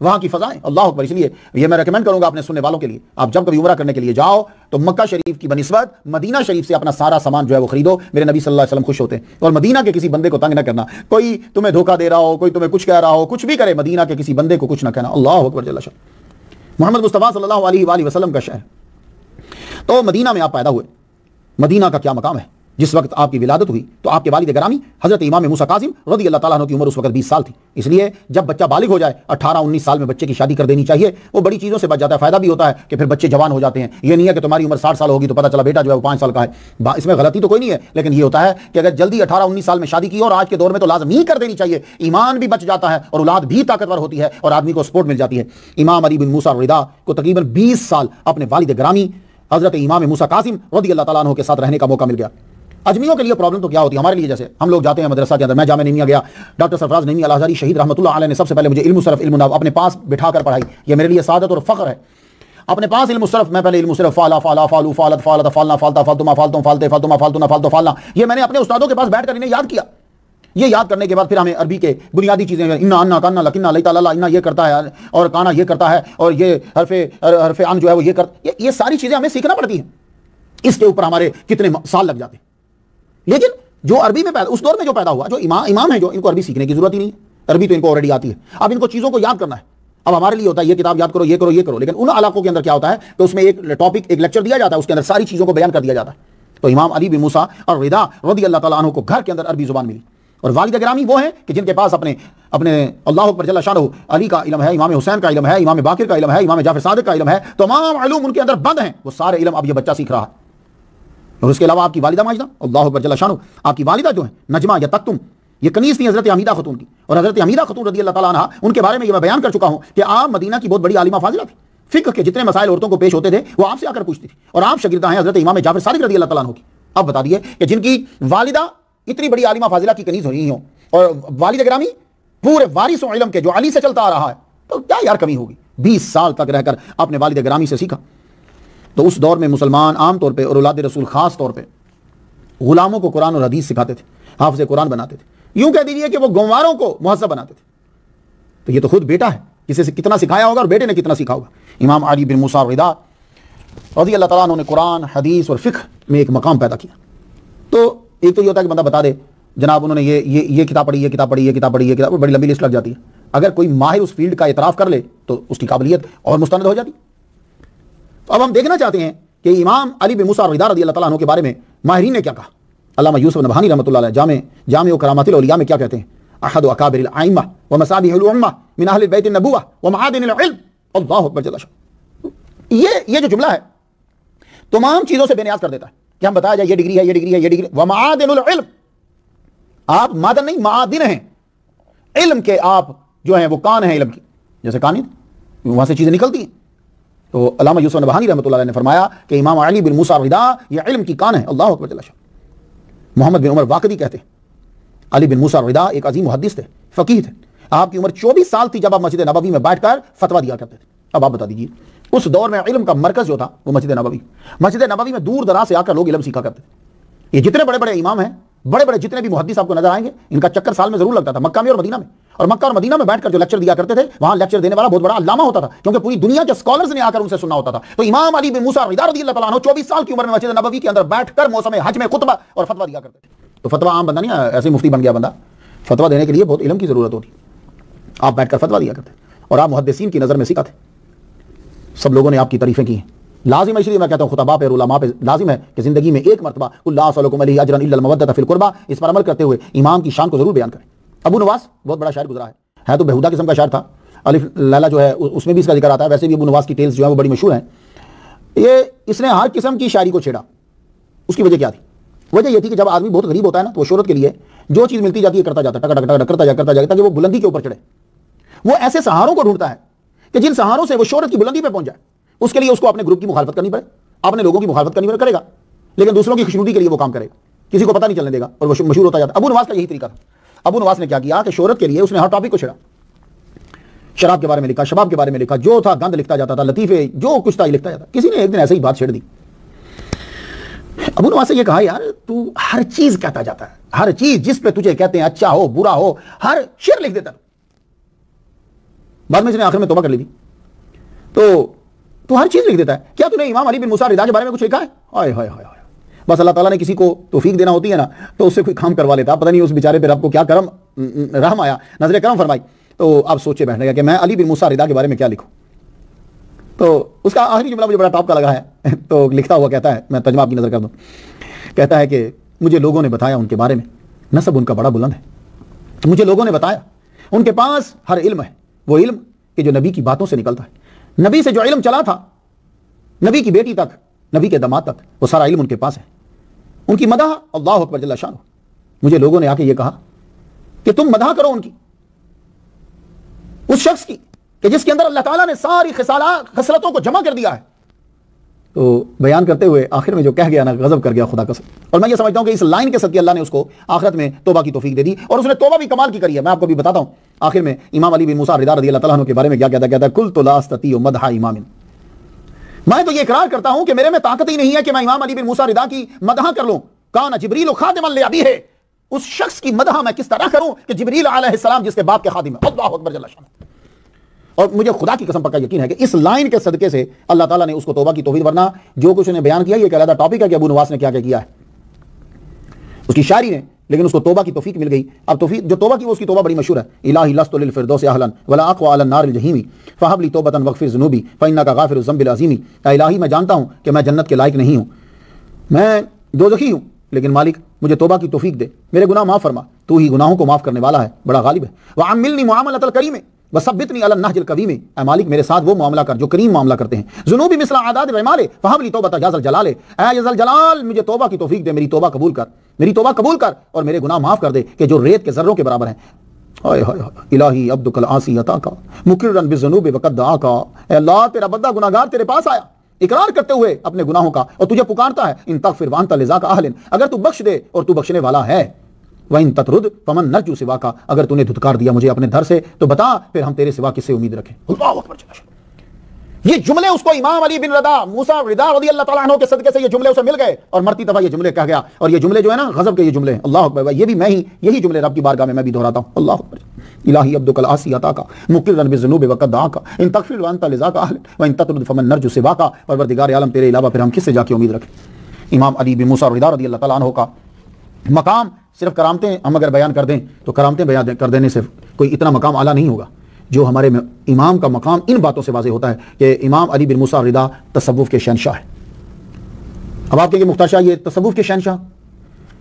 وہاں کی فضائیں. اللہ اکبر. اس لیے یہ میں ریکمینڈ کروں گا اپنے سننے والوں کے لیے، آپ جب کبھی عمرہ کرنے کے لیے جاؤ تو مکہ شریف کی بنسبت مدینہ شریف سے اپنا سارا سامان جو ہے وہ خریدو. میرے نبی صلی اللہ علیہ وسلم خوش ہوتے ہیں. اور مدینہ کے کسی بندے کو تنگ نہ کرنا. کوئی تمہیں دھوکہ دے رہا ہو، کوئی تمہیں کچھ کہہ رہا ہو، کچھ بھی کرے، مدینہ کے کسی بندے کو کچھ نہ کہنا. اللہ اکبر جل شان. محمد مصطفیٰ صلی اللہ علیہ وآلہ وسلم کا شہر. تو مدینہ میں آپ پیدا ہوئے. مدینہ کا کیا مقام ہے؟ جس وقت آپ کی ولادت ہوئی تو آپ کے والد گرامی حضرت امام موسیٰ کاظم رضی اللہ تعالیٰ عنہ کی عمر اس وقت 20 سال تھی. اس لیے جب بچہ بالغ ہو جائے 18-19 سال میں بچے کی شادی کر دینی چاہیے. وہ بڑی چیزوں سے بچ جاتا ہے. فائدہ بھی ہوتا ہے کہ پھر بچے جوان ہو جاتے ہیں. یہ نہیں ہے کہ تمہاری عمر 60 سال ہوگی تو پتہ چلا بیٹا جو ہے وہ 5 سال کا ہے. اس میں غلطی تو کوئی نہیں ہے، لیکن یہ ہوتا ہے کہ اگر جلدی 18-19 سال میں شادی کی، اور آج کے دور میں تو لازمی کر دینی چاہیے، ایمان بھی بچ جاتا ہے اور اولاد بھی طاقتور ہوتی ہے اور آدمی کو سپورٹ مل جاتی ہے. امام علی بن موسیٰ الرضا کو تقریباً 20 سال اپنے والد گرامی حضرت امام موسیٰ کاظم رضی اللہ تعالیٰ عنہ کے ساتھ رہنے کا موقع مل گیا. اجمیوں کے لیے پرابلم تو کیا ہوتی ہے، ہمارے لیے جیسے ہم لوگ جاتے ہیں مدرسہ کے اندر. میں جامعہ نعیمیہ گیا، ڈاکٹر سرفراز نعیمی الازہری شہید رحمۃ اللہ علیہ نے سب سے پہلے مجھے علم صرف علم نحو اپنے پاس بٹھا کر پڑھائی. یہ میرے لیے سعادت اور فخر ہے. اپنے پاس علم صرف، میں پہلے علم صرف فالا فالا فالو فالت فالت فالنا فالتا فالتما فالتم فالتے فالتما فالتنا فالتو فالنا، یہ میں نے اپنے استادوں کے پاس بیٹھ کر انہیں یاد کیا. یہ یاد کرنے کے بعد پھر ہمیں عربی کے بنیادی چیزیں انا انا کانا لکنا لیتا لالا انا یہ کرتا ہے اور کانا یہ کرتا ہے اور یہ حرف ان جو ہے وہ یہ کرتا، یہ ساری چیزیں ہمیں سیکھنا پڑتی ہیں. اس کے اوپر ہمارے کتنے سال لگ جاتے ہیں. لیکن جو عربی میں پیدا، اس دور میں جو پیدا ہوا، جو امام ہیں جو ان کو عربی سیکھنے کی ضرورت ہی نہیں ہے. عربی تو ان کو آلریڈی آتی ہے. اب ان کو چیزوں کو یاد کرنا ہے. اب ہمارے لیے ہوتا ہے یہ کتاب یاد کرو یہ کرو یہ کرو، لیکن ان علاقوں کے اندر کیا ہوتا ہے کہ اس میں ایک ٹاپک ایک لیکچر دیا جاتا ہے، اس کے اندر ساری چیزوں کو بیان کر دیا جاتا ہے. تو امام علی بن موسیٰ الرضا رضی اللہ تعالیٰ عنہ کو گھر کے اندر عربی زبان ملی. اور والد گرامی وہ ہیں کہ جن کے پاس اپنے اللہ اکبر جل شانہ علی کا علم ہے، امام حسین کا علم ہے، امام باقر کا علم ہے، امام جعفر صادق کا علم ہے. تمام علوم ان کے اندر بند ہیں. وہ سارے علم اب یہ بچہ سیکھ رہا ہے. اور اس کے علاوہ آپ کی والدہ ماجدہ اللہ اکبر جل شانہ، آپ کی والدہ جو ہیں نجمہ یا تکتم، یہ کنیز تھی حضرت حمیدہ خاتون کی. اور حضرت حمیدہ خاتون رضی اللہ تعالیٰ عنہ، ان کے بارے میں یہ میں بیان کر چکا ہوں کہ آپ مدینہ کی بہت بڑی عالمہ فاضلہ تھی. فقہ کے جتنے مسائل عورتوں کو پیش ہوتے تھے وہ آپ سے آ کر پوچھتی تھی. اور آپ شاگردہ ہیں حضرت امام جعفر صادق رضی اللہ تعالیٰ عنہ کی. اب بتا دیے کہ جن کی والدہ اتنی بڑی عالمہ فاضلہ کی کنیز ہوئی ہوں اور والد گرامی پورے وارث و علم کے جو علی سے چلتا آ رہا ہے، تو کیا یار کمی ہوگی. 20 سال تک رہ کر اپنے والد گرامی سے سیکھا. تو اس دور میں مسلمان عام طور پہ اور اولاد رسول خاص طور پہ غلاموں کو قرآن اور حدیث سکھاتے تھے، حافظ قرآن بناتے تھے. یوں کہہ دیجیے کہ وہ گنواروں کو مہذب بناتے تھے. تو یہ تو خود بیٹا ہے، کسی سے کتنا سکھایا ہوگا اور بیٹے نے کتنا سیکھا ہوگا. امام علی بن موسیٰ الرضا رضی اللہ تعالیٰ عنہ نے قرآن حدیث اور فقہ میں ایک مقام پیدا کیا. تو ایک تو یہ ہوتا ہے کہ بندہ بتا دے جناب انہوں نے یہ کتاب پڑھی، یہ کتاب پڑھی، یہ کتاب پڑھی، یہ کتاب، بڑی لمبی لسٹ لگ جاتی ہے. اگر کوئی ماہر اس فیلڈ کا اعتراف کر لے تو اس کی قابلیت اور مستند ہو جاتی. تو اب ہم دیکھنا چاہتے ہیں کہ امام علی بن موسیٰ الرضا رضی اللہ تعالیٰ عنہ کے بارے میں ماہرین نے کیا کہا. علامہ یوسف نبہانی رحمۃ اللہ علیہ جامع کرامات الاولیاء میں کیا کہتے ہیں؟ احد اکابر الائمہ ومصابیح الامہ من اہل بیت النبوہ ومعادن العلم. اللہ اکبر جل شانہ. یہ جو جملہ ہے تمام چیزوں سے بے نیاز کر دیتا ہے کہ ہم بتایا جائے یہ ڈگری ہے، یہ ڈگری ہے، یہ ڈگری. ومعادن العلم، آپ معدن نہیں معادن ہیں. علم کے آپ جو ہیں وہ کان ہیں علم کی، جیسے کان وہاں سے چیزیں نکلتی ہیں. تو علامہ یوسف نبہانی رحمۃ اللہ علیہ نے فرمایا کہ امام علی بن موسیٰ الرضا یہ علم کی کان ہے. اللہ اکبر جل شانہ. محمد بن عمر واقدی کہتے ہیں علی بن موسیٰ الرضا ایک عظیم محدث تھے، فقیہ تھے. آپ کی عمر 24 سال تھی جب آپ مسجد نبوی میں بیٹھ کر فتویٰ دیا کرتے تھے. اب آپ بتا دیجیے اس دور میں علم کا مرکز جو تھا وہ مسجد نبوی میں دور دراز سے آ کر لوگ علم سیکھا کرتے تھے. یہ جتنے بڑے بڑے امام ہیں بڑے بڑے جتنے بھی محدث آپ کو نظر آئیں گے ان کا چکر سال میں ضرور لگتا تھا مکہ میں اور مدینہ میں، اور مکہ اور مدینہ میں بیٹھ کر جو لیکچر دیا کرتے تھے وہاں لیکچر دینے والا بہت بڑا علامہ ہوتا تھا، کیونکہ پوری دنیا کے اسکالرز نے آ کر ان سے سننا ہوتا تھا۔ تو امام علی بن موسیٰ رضا رضی اللہ تعالیٰ عنہ 24 سال کی عمر میں مسجد نبوی کے اندر بیٹھ کر موسم حج میں خطبہ اور فتویٰ دیا کرتے تھے۔ تو فتویٰ عام بندہ نہیں، ایسے مفتی بن گیا بندہ، فتویٰ دینے کے لیے بہت علم کی ضرورت ہوتی، آپ بیٹھ کر فتویٰ دیا کرتے اور آپ محدثین کی نظر میں سکھاتے، سب لوگوں نے آپ کی تعریفیں کی ہیں۔ لازم ہے، اس لیے میں کہتا ہوں خطباء پہ علماء پہ لازم ہے کہ زندگی میں ایک مرتبہ اللہ صلیکم علیہ اجرا الا المودۃ فی القربہ اس پر عمل کرتے ہوئے امام کی شان کو ضرور بیان کریں۔ ابو نواس بہت بڑا شاعر گزرا ہے تو بہودہ قسم کا شاعر تھا، الف لیلا جو ہے اس میں بھی اس کا ذکر آتا ہے، ویسے بھی ابو نواس کی ٹیلز جو ہیں وہ بڑی مشہور ہیں۔ اس نے ہر قسم کی شاعری کو چھیڑا، اس کی وجہ کیا تھی؟ وجہ یہ تھی کہ جب آدمی بہت غریب ہوتا ہے نا تو وہ شہرت کے لیے جو چیز ملتی جاتی ہے کرتا جاتا ہے، ٹک ٹک ٹک کرتا جائے تاکہ وہ بلندی کے اوپر چڑھے۔ وہ ایسے سہاروں کو ڈھونڈتا ہے کہ جن سہاروں سے وہ شہرت کی بلندی پہ پہنچ جائے، اس کے لیے اس کو اپنے گروپ کی مخالفت کرنی پڑے، اپنے لوگوں کی مخالفت کرنی پڑے، کرے گا لیکن دوسروں کی خوشنودی کے لیے وہ کام کرے، کسی کو پتہ نہیں چلنے دے گا اور وہ مشہور ہوتا جاتا۔ ابو نواس کا یہی طریقہ تھا۔ ابو نواس نے کیا کیا کہ شہرت کے لیے اس نے ہر ٹاپک کو چھیڑا، شراب کے بارے میں لکھا، شباب کے بارے میں لکھا، جو تھا گند لکھتا جاتا تھا، لطیفے جو کچھ تھا لکھتا جاتا۔ کسی نے ایک دن ایسے ہی بات چھیڑ دی، ابو نواس سے یہ کہا یار تو ہر چیز کہتا جاتا ہے، ہر چیز جس پہ تجھے کہتے ہیں اچھا ہو برا ہو ہر شعر لکھ دیتا۔ بعد میں اس نے آخر میں توبہ کر لی تھی، تو ہر چیز لکھ دیتا ہے، کیا تو نے امام علی بن موسیٰ رضا کے بارے میں کچھ لکھا ہے؟ ہائے ہائے ہائے، بس اللہ تعالیٰ نے کسی کو توفیق دینا ہوتی ہے نا تو اس سے کوئی کام کروا لیتا، پتہ نہیں اس بیچارے پہ رب کو کیا کرم رحم آیا، نظر کرم فرمائی، تو اب سوچے بیٹھنے کا کہ میں علی بن موسیٰ رضا کے بارے میں کیا لکھوں۔ تو اس کا آخری جملہ مجھے بڑا ٹاپ کا لگا ہے، تو لکھتا ہوا کہتا ہے، میں ترجمہ آپ کی نظر کر دوں، کہتا ہے کہ مجھے لوگوں نے بتایا ان کے بارے میں، نسب ان کا بڑا بلند ہے، مجھے لوگوں نے بتایا ان کے پاس ہر علم ہے، وہ علم کہ جو نبی کی باتوں سے نکلتا ہے، نبی سے جو علم چلا تھا نبی کی بیٹی تک، نبی کے داماد تک، وہ سارا علم ان کے پاس ہے۔ ان کی مدح اللہ اکبر جل شانہ، مجھے لوگوں نے آ کے یہ کہا کہ تم مدح کرو ان کی، اس شخص کی کہ جس کے اندر اللہ تعالیٰ نے ساری خصلتوں کو جمع کر دیا ہے۔ تو بیان کرتے ہوئے آخر میں جو کہہ گیا نا غضب کر گیا خدا قسم، اور میں یہ سمجھتا ہوں کہ اس لائن کے صدقے اللہ نے اس کو آخرت میں توبہ کی توفیق دے دی، اور اس نے توبہ بھی کمال کی کری ہے۔ میں آپ کو بھی بتاتا ہوں آخر میں امام علی بن موسیٰ رضا رضی اللہ تعالیٰ عنہ کے بارے میں کیا کہتا ہے، قلت لا استطیع مدح امام، میں تو یہ اقرار کرتا ہوں کہ میرے میں طاقت ہی نہیں ہے کہ میں امام علی بن موسیٰ رضا کی مدح کر لوں، کان جبریل خادما لابیہ، اس شخص کی مدح میں کس طرح کروں کہ جبریل علیہ السلام جس کے باپ کے خادم ہے، اللہ اکبر جل شانہ۔ اور مجھے خدا کی قسم پکا یقین ہے کہ اس لائن کے صدقے سے اللہ تعالیٰ نے اس کو توبہ کی توفیق، ورنہ جو کچھ نے بیان کیا یہ ایک علیحدہ ٹاپک ہے کہ ابو نواس نے کیا کیا ہے اس کی شاعری نے، لیکن اس کو توبہ کی توفیق مل گئی۔ اب توفیق جو توبہ کی وہ اس کی توبہ بڑی مشہور ہے، الہی لست للفردوس اہلا ولا اقوى على النار الجحیم فهب لي توبة واغفر ذنوبی فانك غافر الذنب العظیم۔ اے الہی میں جانتا ہوں کہ میں جنت کے لائق نہیں ہوں، میں دوزخی ہوں، لیکن مالک مجھے توبہ کی توفیق دے، میرے گناہ معاف فرما، تو ہی گناہوں کو معاف کرنے والا ہے، بڑا غالب ہے۔ وعاملنی معاملۃ الکریم وثبتنی علی النہج القویم، اے مالک میرے ساتھ وہ معاملہ کر جو کریم معاملہ کرتے ہیں۔ ذنوبی مثل اعداد الرمال فہب لی توبۃ یا ذا الجلال، اے یا ذا الجلال مجھے توبہ کی توفیق دے، میری توبہ قبول کر، میری توبہ قبول کر اور میرے گناہ معاف کر دے کہ جو ریت کے ذروں کے برابر ہیں۔ ہائے ہائے الہی عبدک العاصی عطاک مقررا بالذنوب وقد دعاک، اے اللہ تیرا بندہ گناہگار تیرے پاس آیا اقرار کرتے ہوئے اپنے گناہوں کا اور تجھے پکارتا ہے، ان تغفر وانت لذاک اہل، اگر تو بخش دے اور تو بخشنے والا ہے، وَإِن تَطْرُدْ فَمَن نَرْجُو سِوَاكَ، اگر تو نے دھتکار دیا مجھے اپنے در سے تو بتا پھر ہم تیرے سوا کس سے امید رکھیں۔ اللہ اکبر۔ یہ جملے اس کو امام علی بن موسیٰ رضا رضی اللہ تعالیٰ عنہ کے صدقے سے یہ جملے اسے مل گئے، اور مرتی دفعہ یہ جملے کہہ گیا، اور یہ جملے جو ہے نا غضب کے یہ جملے ہیں، اللہ اکبر، یہ بھی میں ہی یہی جملے رب کی بارگاہ میں بھی دہراتا ہوں، اللہ اکبر۔ الہی عبدک العاصی عطاک مقررا بالذنوب وقد دعاک ان تغفر وانت لذاک اہل وان تطرد فمن نرجو سواک، پروردگار عالم تیرے علاوہ پھر ہم کس سے جا کے امید رکھیں۔ امام علی بن موسیٰ رضا رضی اللہ تعالیٰ عنہ کا مقام صرف کرامتیں ہم اگر بیان کر دیں تو کرامتیں بیان کر دینے سے کوئی اتنا مقام اعلیٰ نہیں ہوگا، جو ہمارے امام کا مقام ان باتوں سے واضح ہوتا ہے کہ امام علی بن موسیٰ رضا تصوف کے شہنشاہ ہے۔ اب آپ کے مختار شاہ یہ تصوف کے شہنشاہ،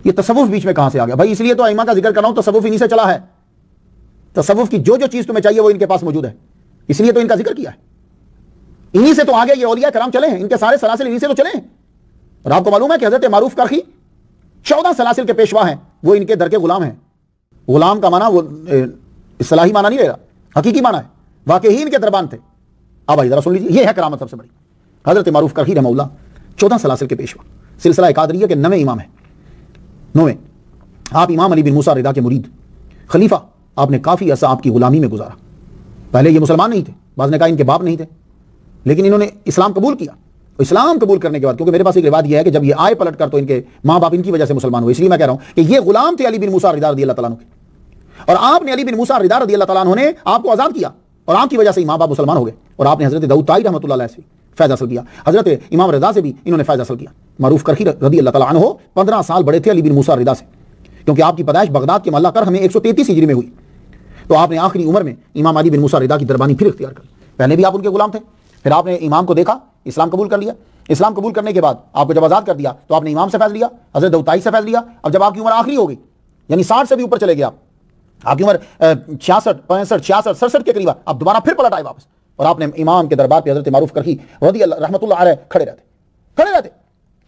یہ تصوف بیچ میں کہاں سے آ گیا بھائی؟ اس لیے تو ائمہ کا ذکر کر رہا ہوں، تصوف انہی سے چلا ہے، تصوف کی جو چیز تمہیں چاہیے وہ ان کے پاس موجود ہے، اس لیے تو ان کا ذکر کیا ہے، انہی سے تو آگے یہ اولیاء کرام چلے ہیں، ان کے سارے سلاسل انہی سے تو چلے ہیں۔ اور آپ کو معلوم ہے کہ حضرت معروف کرخی 14 سلاسل کے پیشوا ہیں، وہ ان کے در کے غلام ہیں۔ غلام کا معنی وہ اصطلاحی معنی نہیں لے رہا، حقیقی معنی ہے، واقعی ان کے دربان تھے۔ اب آئیے ذرا سن لیجیے، یہ ہے کرامت سب سے بڑی، حضرت معروف کرخی رحمہ اللہ 14 سلاسل کے پیشوا، سلسلہ قادریہ کے 9ویں امام ہیں، 9ویں۔ آپ امام علی بن موسیٰ رضا کے مرید، خلیفہ، آپ نے کافی عرصہ آپ کی غلامی میں گزارا۔ پہلے یہ مسلمان نہیں تھے، بعض نے کہا ان کے باپ نہیں تھے، لیکن انہوں نے اسلام قبول کیا اسلام قبول کرنے کے بعد، کیونکہ میرے پاس ایک روایت یہ ہے کہ جب یہ آئے پلٹ کر تو ان کے ماں باپ ان کی وجہ سے مسلمان ہوئے، اس لیے میں کہہ رہا ہوں کہ یہ غلام تھے علی بن موسیٰ رضی اللہ تعالیٰ عنہ کے، اور آپ نے علی بن موسیٰ رضی اللہ تعالیٰ عنہ نے آپ کو آزاد کیا اور آپ کی وجہ سے ماں باپ مسلمان ہو گئے، اور آپ نے حضرت داؤد طائی رحمۃ اللہ علیہ سے فیض حاصل کیا، حضرت امام رضا سے بھی انہوں نے فیض حاصل کیا۔ معروف کرخی رضی اللہ تعالیٰ عنہ 15 سال بڑے تھے علی بن موسیٰ رضا سے، کیونکہ آپ کی پیدائش بغداد کے محلہ کرخ میں 133 ہجری میں ہوئی، تو آپ نے آخری عمر میں امام علی بن موسیٰ رضا کی دربانی پھر اختیار کر لی۔ پہلے بھی آپ ان کے غلام تھے، پھر آپ نے امام کو دیکھا، اسلام قبول کر لیا، اسلام قبول کرنے کے بعد آپ کو جب آزاد کر دیا تو آپ نے امام سے فیض لیا، حضرت داؤد طائی سے فیض لیا۔ اب جب آپ کی عمر آخری ہو گئی، یعنی 60 سے بھی اوپر چلے گئے، آپ کی عمر 66 65 66 67 کے قریب، اب دوبارہ پھر پلٹ آئے واپس، اور آپ نے امام کے دربار پہ حضرت معروف کرخی رضی اللہ رحمۃ اللہ علیہ کھڑے رہتے،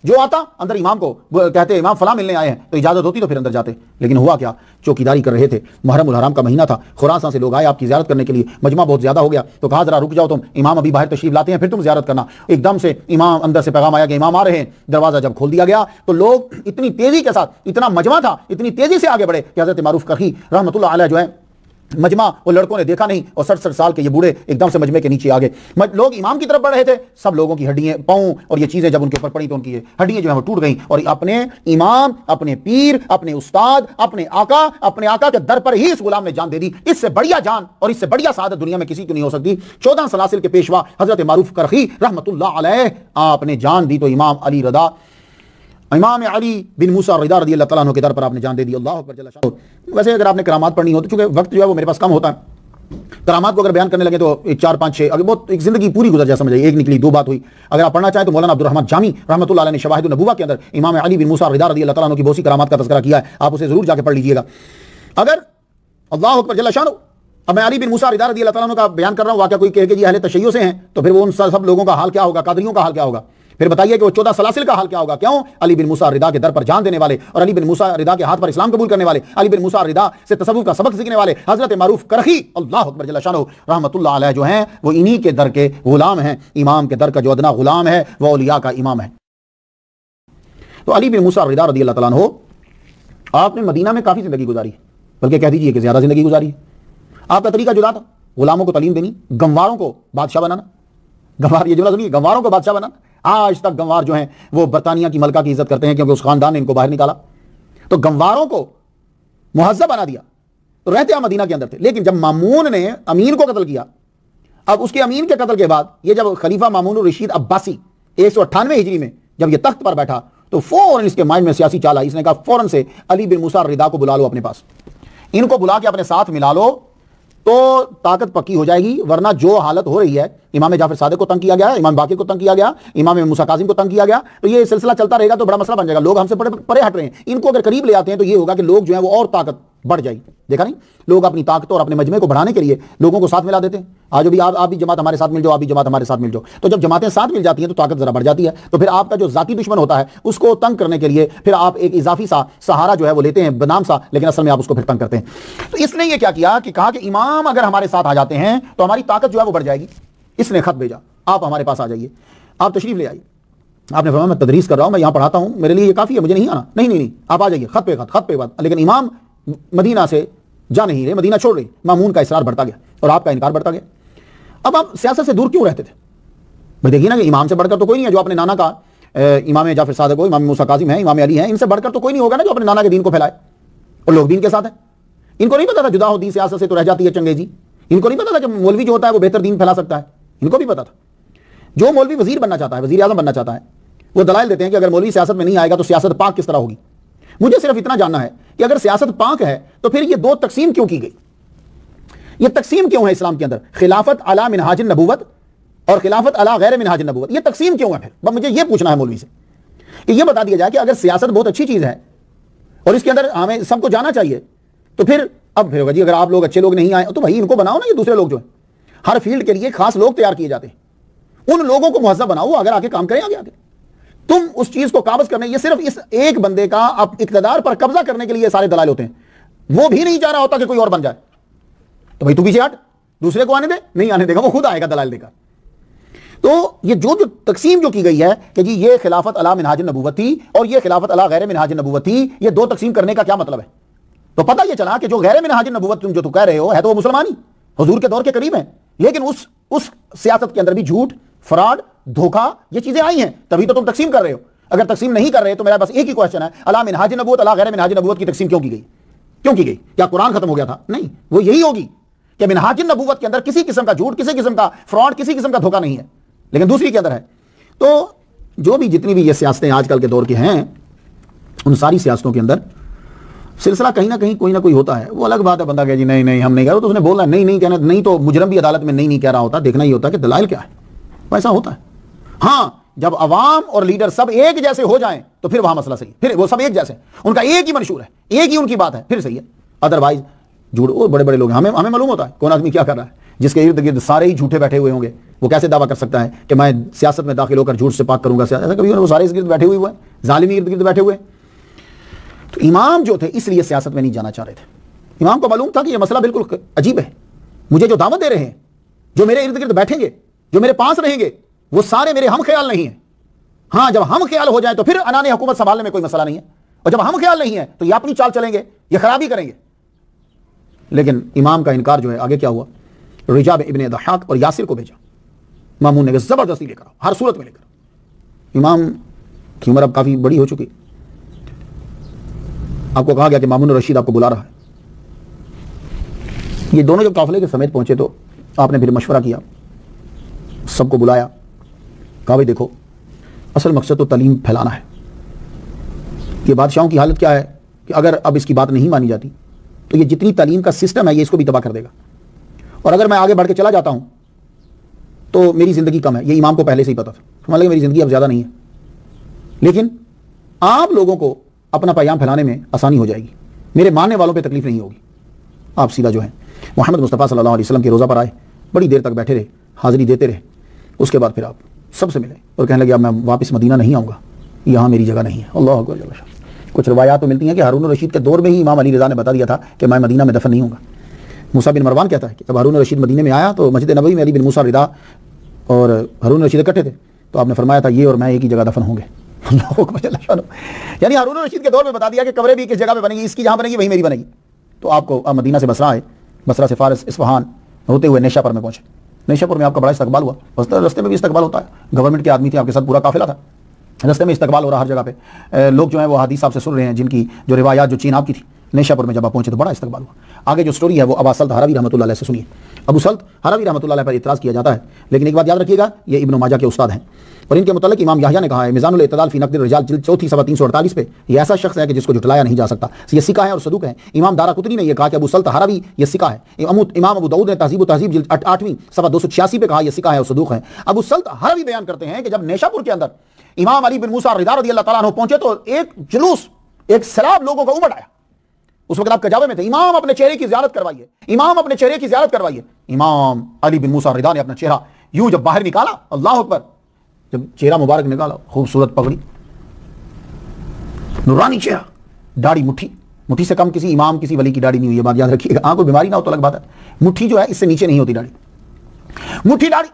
جو آتا اندر امام کو کہتے امام فلاں ملنے آئے ہیں، تو اجازت ہوتی تو پھر اندر جاتے، لیکن ہوا کیا، چوکیداری کر رہے تھے، محرم الحرام کا مہینہ تھا، خراسان سے لوگ آئے آپ کی زیارت کرنے کے لیے، مجمع بہت زیادہ ہو گیا، تو کہا ذرا رک جاؤ تم، امام ابھی باہر تشریف لاتے ہیں پھر تم زیارت کرنا۔ ایک دم سے امام اندر سے پیغام آیا کہ امام آ رہے ہیں، دروازہ جب کھول دیا گیا تو لوگ اتنی تیزی کے ساتھ، اتنا مجمع تھا، اتنی تیزی سے آگے بڑھے کہ حضرت معروف کرخی رحمۃ اللہ علیہ جو ہے مجمع وہ لڑکوں نے دیکھا نہیں، اور 60 سال کے یہ بوڑھے ایک دم سے مجمع کے نیچے آگے، لوگ امام کی طرف بڑھ رہے تھے، سب لوگوں کی ہڈیاں پاؤں اور یہ چیزیں جب ان کے اوپر پڑی تو ان کی ہڈیاں جو ہیں وہ ٹوٹ گئیں، اور اپنے امام، اپنے پیر، اپنے استاد، اپنے آقا کے در پر ہی اس غلام نے جان دے دی۔ اس سے بڑھیا جان اور اس سے بڑھیا سعادت دنیا میں کسی کو نہیں ہو سکتی۔ 14 سلاسل کے پیشوا حضرت معروف کرخی رحمۃ اللہ علیہ آپ نے جان دی تو امام علی بن موسیٰ رضا رضی اللہ تعالیٰ عنہ کے در پر آپ نے جان دے دی۔ اللہ اکبر جل شانہ۔ ویسے اگر آپ نے کرامات پڑھنی ہو تو چونکہ وقت جو ہے وہ میرے پاس کم ہوتا ہے، کرامات کو اگر بیان کرنے لگے تو 4 5 6 اگر بہت ایک زندگی پوری گزر جائے، سمجھے ایک نکلی 2 بات ہوئی۔ اگر آپ پڑھنا چاہیں تو مولانا عبدالرحمن جامی رحمۃ اللہ علیہ نے شواہد النبوہ کے اندر امام علی بن موسیٰ رضا رضی اللہ تعالیٰ عنہ کی بہت سی کرامات کا تذکرہ کیا ہے، آپ اسے ضرور جا کے پڑھ لیجئے گا۔ اگر اللہ اکبر جل شانہ، اب میں علی بن موسیٰ رضا رضی اللہ تعالیٰ عنہ کا بیان کر رہا ہوں، واقعہ کوئی کہے کہ یہ اہل تشیع سے ہیں تو پھر وہ ان سب لوگوں کا حال کیا ہوگا، قادریوں کا حال کیا ہوگا، پھر بتائیے کہ وہ 14 سلاسل کا حال کیا ہوگا۔ کیوں؟ علی بن موسیٰ رضا کے در پر جان دینے والے اور علی بن موسیٰ رضا کے ہاتھ پر اسلام قبول کرنے والے، علی بن موسیٰ رضا سے تصوف کا سبق سیکھنے والے حضرت معروف کرخی اللہ اکبر جل شانہ رحمۃ اللہ علیہ جو ہیں وہ انہی کے در کے غلام ہیں۔ امام کے در کا جو ادنا غلام ہے وہ اولیاء کا امام ہے۔ تو علی بن موسیٰ رضا رضی اللہ تعالیٰ عنہ آپ نے مدینہ میں کافی زندگی گزاری، بلکہ کہہ دیجئے کہ زیادہ زندگی گزاری ہے۔ آپ کا طریقہ جدا تھا، غلاموں کو تعلیم دینی، گنواروں کو بادشاہ بنانا۔ گنوار، یہ جملہ سنیے، گنواروں کو بادشاہ بنانا۔ آج تک گنوار جو ہیں وہ برطانیہ کی ملکہ کی عزت کرتے ہیں کیونکہ اس خاندان نے ان کو باہر نکالا، تو گنواروں کو مہذب بنا دیا، تو رہتے ہیں مدینہ کے اندر تھے۔ لیکن جب مامون نے امین کو قتل کیا، اب اس کے امین کے قتل کے بعد یہ جب خلیفہ مامون الرشید عباسی 198 ہجری میں جب یہ تخت پر بیٹھا تو فوراً اس کے مائنڈ میں سیاسی چال آئی، اس نے کہا فوراً سے علی بن موسیٰ رضا کو بلا لو اپنے پاس، ان کو بلا کے اپنے ساتھ ملا لو تو طاقت پکی ہو جائے گی، ورنہ جو حالت ہو رہی ہے، امام جعفر صادق کو تنگ کیا گیا، امام باقر کو تنگ کیا گیا، امام موسیٰ کاظم کو تنگ کیا گیا، تو یہ سلسلہ چلتا رہے گا تو بڑا مسئلہ بن جائے گا، لوگ ہم سے پرے ہٹ رہے ہیں۔ ان کو اگر قریب لے آتے ہیں تو یہ ہوگا کہ لوگ جو ہیں وہ اور طاقت بڑھ جائے گی۔ دیکھا نہیں، لوگ اپنی طاقت اور اپنے مجمع کو بڑھانے کے لیے لوگوں کو ساتھ ملا دیتے ہیں۔ آج بھی آپ بھی جماعت ہمارے ساتھ مل جاؤ، آپ بھی جماعت ہمارے ساتھ مل جاؤ، تو جب جماعتیں ساتھ مل جاتی ہیں تو طاقت ذرا بڑھ جاتی ہے، تو پھر آپ کا جو ذاتی دشمن ہوتا ہے اس کو تنگ کرنے کے لیے پھر آپ ایک اضافی سہارا جو ہے وہ لیتے ہیں بنام سا، لیکن اصل میں آپ اس کو پھر تنگ کرتے ہیں۔ تو اس نے یہ کیا کیا کہ کہا کہ امام اگر ہمارے ساتھ آ جاتے ہیں تو ہماری طاقت جو ہے وہ بڑھ جائے گی۔ اس نے خط بھیجا، آپ ہمارے پاس آ جائیے، آپ تشریف لے آئیے۔ آپ نے فرمایا میں تدریس کر رہا ہوں، میں یہاں پڑھاتا ہوں، میرے لیے یہ کافی ہے، مجھے نہیں آنا۔ نہیں، آپ آ جائیے، خط پہ خط، لیکن امام مدینہ سے جا نہیں رہے، مدینہ چھوڑ رہے۔ مامون کا اصرار بڑھتا گیا اور آپ کا انکار بڑھتا گیا۔ اب آپ سیاست سے دور کیوں رہتے تھے؟ بھائی دیکھیے نا کہ امام سے بڑھ کر تو کوئی نہیں ہے، جو اپنے نانا کا امام جعفر صادق ہو، امام موسیٰ کاظم ہیں، امام علی ہیں، ان سے بڑھ کر تو کوئی نہیں ہوگا نا جو اپنے نانا کے دین کو پھیلائے، اور لوگ دین کے ساتھ ہیں۔ ان کو نہیں پتا تھا جدا ہو دین سیاست سے تو رہ جاتی ہے چنگیزی، ان کو نہیں پتا تھا کہ مولوی جو ہوتا ہے وہ بہتر دین پھیلا سکتا ہے، ان کو بھی پتا تھا۔ جو مولوی وزیر بننا چاہتا ہے، وزیر اعظم بننا چاہتا ہے، وہ دلائل دیتے ہیں کہ اگر مولوی سیاست میں نہیں آئے گا تو سیاست پاک کس طرح ہوگی۔ مجھے صرف اتنا جاننا ہے کہ اگر سیاست پاک ہے تو پھر یہ 2 تقسیم کیوں کی گئی؟ یہ تقسیم کیوں ہے اسلام کے اندر؟ خلافت علی منہاج النبوت اور خلافت علی غیر منہاج النبوت، یہ تقسیم کیوں ہے؟ پھر مجھے یہ پوچھنا ہے مولوی سے کہ یہ بتا دیا جائے کہ اگر سیاست بہت اچھی چیز ہے اور اس کے اندر ہمیں سب کو جانا چاہیے، تو پھر اب پھر ہوگا جی اگر آپ لوگ اچھے لوگ نہیں آئے تو بھائی ان کو بناؤ نا، یہ دوسرے لوگ جو ہیں، ہر فیلڈ کے لیے خاص لوگ تیار کیے جاتے ہیں، ان لوگوں کو مہذب بناؤ، اگر آ کے کام کریں آگے تم اس چیز کو قابض کرنے، یہ صرف اس ایک بندے کا اب اقتدار پر قبضہ کرنے کے لیے سارے دلائل ہوتے ہیں، وہ بھی نہیں چاہ رہا ہوتا کہ کوئی اور بن جائے، تو بھائی تو پیچھے ہٹ، دوسرے کو آنے دے، نہیں آنے دے گا، وہ خود آئے گا دلائل دے کر۔ تو یہ جو تقسیم جو کی گئی ہے کہ جی یہ خلافت علی منہاج النبوت تھی اور یہ خلافت علی غیر منہاج النبوت تھی، یہ 2 تقسیم کرنے کا کیا مطلب ہے؟ تو پتہ یہ چلا کہ جو غیر منہاج النبوت تم جو تو کہہ رہے ہو ہے تو وہ مسلمان ہی حضور کے دور کے قریب ہیں، لیکن اس اس سیاست کے اندر بھی جھوٹ، فراڈ، دھوکہ، یہ چیزیں آئی ہیں، تبھی تو تم تقسیم کر رہے ہو۔ اگر تقسیم نہیں کر رہے تو میرا بس ایک ہی کوشچن ہے، الا منہاج نبوت الا غیر منہاج نبوت کی تقسیم کیوں کی گئی؟ کیوں کی گئی؟ کیا قرآن ختم ہو گیا تھا؟ نہیں، وہ یہی ہوگی کہ منہاج نبوت کے اندر کسی قسم کا جھوٹ، کسی قسم کا فراڈ، کسی قسم کا دھوکہ نہیں ہے، لیکن دوسری کے اندر ہے۔ تو جو بھی جتنی بھی یہ سیاستیں آج کل کے دور کے ہیں، ان ساری سیاستوں کے اندر سلسلہ کہیں نہ کہیں کوئی نہ کوئی ہوتا ہے۔ وہ الگ بات ہے، بندہ کہ جی نہیں نہیں ہم نہیں کہہ رہے، تو اس نے بولنا نہیں نہیں کہنا، نہیں تو مجرم بھی عدالت میں نہیں نہیں کہہ رہا ہوتا، دیکھنا ہی ہوتا کہ دلائل کیا ہے، ایسا ہوتا ہے۔ ہاں جب عوام اور لیڈر سب ایک جیسے ہو جائیں تو پھر وہاں مسئلہ صحیح، پھر وہ سب ایک جیسے، ان کا ایک ہی منشور ہے، ایک ہی ان کی بات ہے، پھر صحیح ہے۔ ادروائز جھوٹ، اور بڑے بڑے لوگ ہمیں معلوم ہوتا ہے کون آدمی کیا کر رہا ہے، جس کے ارد گرد سارے ہی جھوٹے بیٹھے ہوئے ہوں گے، وہ کیسے دعویٰ کر سکتا ہے کہ میں سیاست میں داخل ہو کر جھوٹ سے پاک کروں گا؟ ایسا کبھی وہ سارے ارد گرد بیٹھے ہوئے ہیں، ظالمی ارد گرد بیٹھے ہوئے ہیں۔ تو امام جو تھے اس لیے سیاست میں نہیں جانا چاہ رہے تھے۔ امام کو معلوم تھا کہ یہ مسئلہ بالکل عجیب ہے، مجھے جو دعوت دے رہے ہیں، جو میرے ارد گرد بیٹھیں گے، جو میرے پاس رہیں گے، وہ سارے میرے ہم خیال نہیں ہیں۔ ہاں جب ہم خیال ہو جائیں تو پھر انانی حکومت سنبھالنے میں کوئی مسئلہ نہیں ہے، اور جب ہم خیال نہیں ہے تو یہ اپنی چال چلیں گے، یہ خرابی کریں گے۔ لیکن امام کا انکار جو ہے، آگے کیا ہوا؟ رجاب ابن ضحاک اور یاسر کو بھیجا مامون نے کہ زبردستی لے کر آؤ، ہر صورت میں لے کر آؤ۔ امام کی عمر اب کافی بڑی ہو چکی، آپ کو کہا گیا کہ مامون رشید آپ کو بلا رہا ہے۔ یہ دونوں جب قافلے کے سمیت پہنچے تو آپ نے پھر مشورہ کیا، سب کو بلایا، کہا بھائی دیکھو اصل مقصد تو تعلیم پھیلانا ہے۔ یہ بادشاہوں کی حالت کیا ہے کہ اگر اب اس کی بات نہیں مانی جاتی تو یہ جتنی تعلیم کا سسٹم ہے یہ اس کو بھی تباہ کر دے گا، اور اگر میں آگے بڑھ کے چلا جاتا ہوں تو میری زندگی کم ہے۔ یہ امام کو پہلے سے ہی پتا تھا، سمجھ لگے میری زندگی اب زیادہ نہیں ہے، لیکن آپ لوگوں کو اپنا پیام پھیلانے میں آسانی ہو جائے گی، میرے ماننے والوں پہ تکلیف نہیں ہوگی۔ آپ سیدھا جو ہے محمد مصطفیٰ صلی اللہ علیہ وسلم کے روزہ پر آئے، بڑی دیر تک بیٹھے رہے، حاضری دیتے رہے، اس کے بعد پھر آپ سب سے ملے اور کہنے لگے اب میں واپس مدینہ نہیں آؤں گا، یہاں میری جگہ نہیں ہے۔ اللہ اکبر۔ کچھ روایات تو ملتی ہیں کہ ہارون الرشید کے دور میں ہی امام علی رضا نے بتا دیا تھا کہ میں مدینہ میں دفن نہیں ہوں گا۔ موسیٰ بن مروان کہتا ہے کہ جب ہارون الرشید مدینے میں آیا تو مسجد نبوی میں علی بن موسیٰ رضا اور ہارون الرشید اکٹھے تھے، تو آپ نے فرمایا تھا یہ اور میں ایک ہی جگہ دفن ہوں گے۔ اللہ اکبر جل شانہ، یعنی ہارون الرشید کے دور میں بتا دیا کہ قبریں بھی کس جگہ پہ بنے گی، اس کی جہاں بنے گی وہیں میری بنے گی۔ تو آپ کو مدینہ سے بصرہ آئے، بصرہ سے فارس اصفہان ہوتے ہوئے نیشا پر میں پہنچے۔ نیشا پور میں آپ کا بڑا استقبال ہوا، رستے میں بھی استقبال ہوتا ہے، گورنمنٹ کے آدمی تھے، آپ کے ساتھ پورا قافلہ تھا، رستے میں استقبال ہو رہا ہر جگہ پہ، لوگ جو ہیں وہ حدیث صاحب سے سن رہے ہیں، جن کی جو روایات جو چین آپ کی تھی۔ نیشا پور میں جب آپ پہنچے تو بڑا استقبال ہوا۔ آگے جو سٹوری ہے وہ ابا سلط ہروی رحمۃ اللہ علیہ سے سنیے۔ ابو سلط ہروی رحمۃ اللہ علیہ پر اعتراض کیا جاتا ہے، لیکن ایک بات یاد رکھیے گا، یہ ابن ماجہ کے استاد ہیں، اور ان کے متعلق امام یحییٰ نے کہا ہے میزان الاعتدال فی نقد الرجال جلد 4 صفحہ 348 پہ، یہ ایسا شخص ہے کہ جس کو جھٹلایا نہیں جا سکتا، یہ ثقہ ہے اور صدوق ہے۔ امام دارقطنی نے یہ کہا کہ ابو سلط ہروی یہ ثقہ ہے۔ امام ابو داؤد نے تہذیب و تہذیب جلد 8ویں صفحہ 286 پہ کہا یہ ثقہ ہے اور صدوق ہے۔ ابو سلط ہروی بیان کرتے ہیں کہ جب نیشا پور کے اندر امام علی بن موسیٰ رضا رضی اللہ تعالیٰ عنہ پہنچے تو ایک جلوس، ایک سیلاب لوگوں کا امڑ آیا۔ اس وقت آپ کجاوے میں تھے، امام اپنے چہرے کی زیارت کروائیے، امام اپنے چہرے کی زیارت کروائیے۔ امام علی بن موسیٰ رضا نے اپنا چہرہ یوں جب باہر نکالا، اللہ اکبر، جب چہرہ مبارک نکالا، خوبصورت پگڑی، نورانی چہرہ، داڑھی مٹھی سے کم کسی امام کسی ولی کی داڑھی نہیں ہوئی، یہ بات یاد رکھیے گا۔ ہاں کوئی بیماری نہ ہو تو الگ بات ہے، مٹھی جو ہے اس سے نیچے نہیں ہوتی داڑھی، مٹھی داڑھی،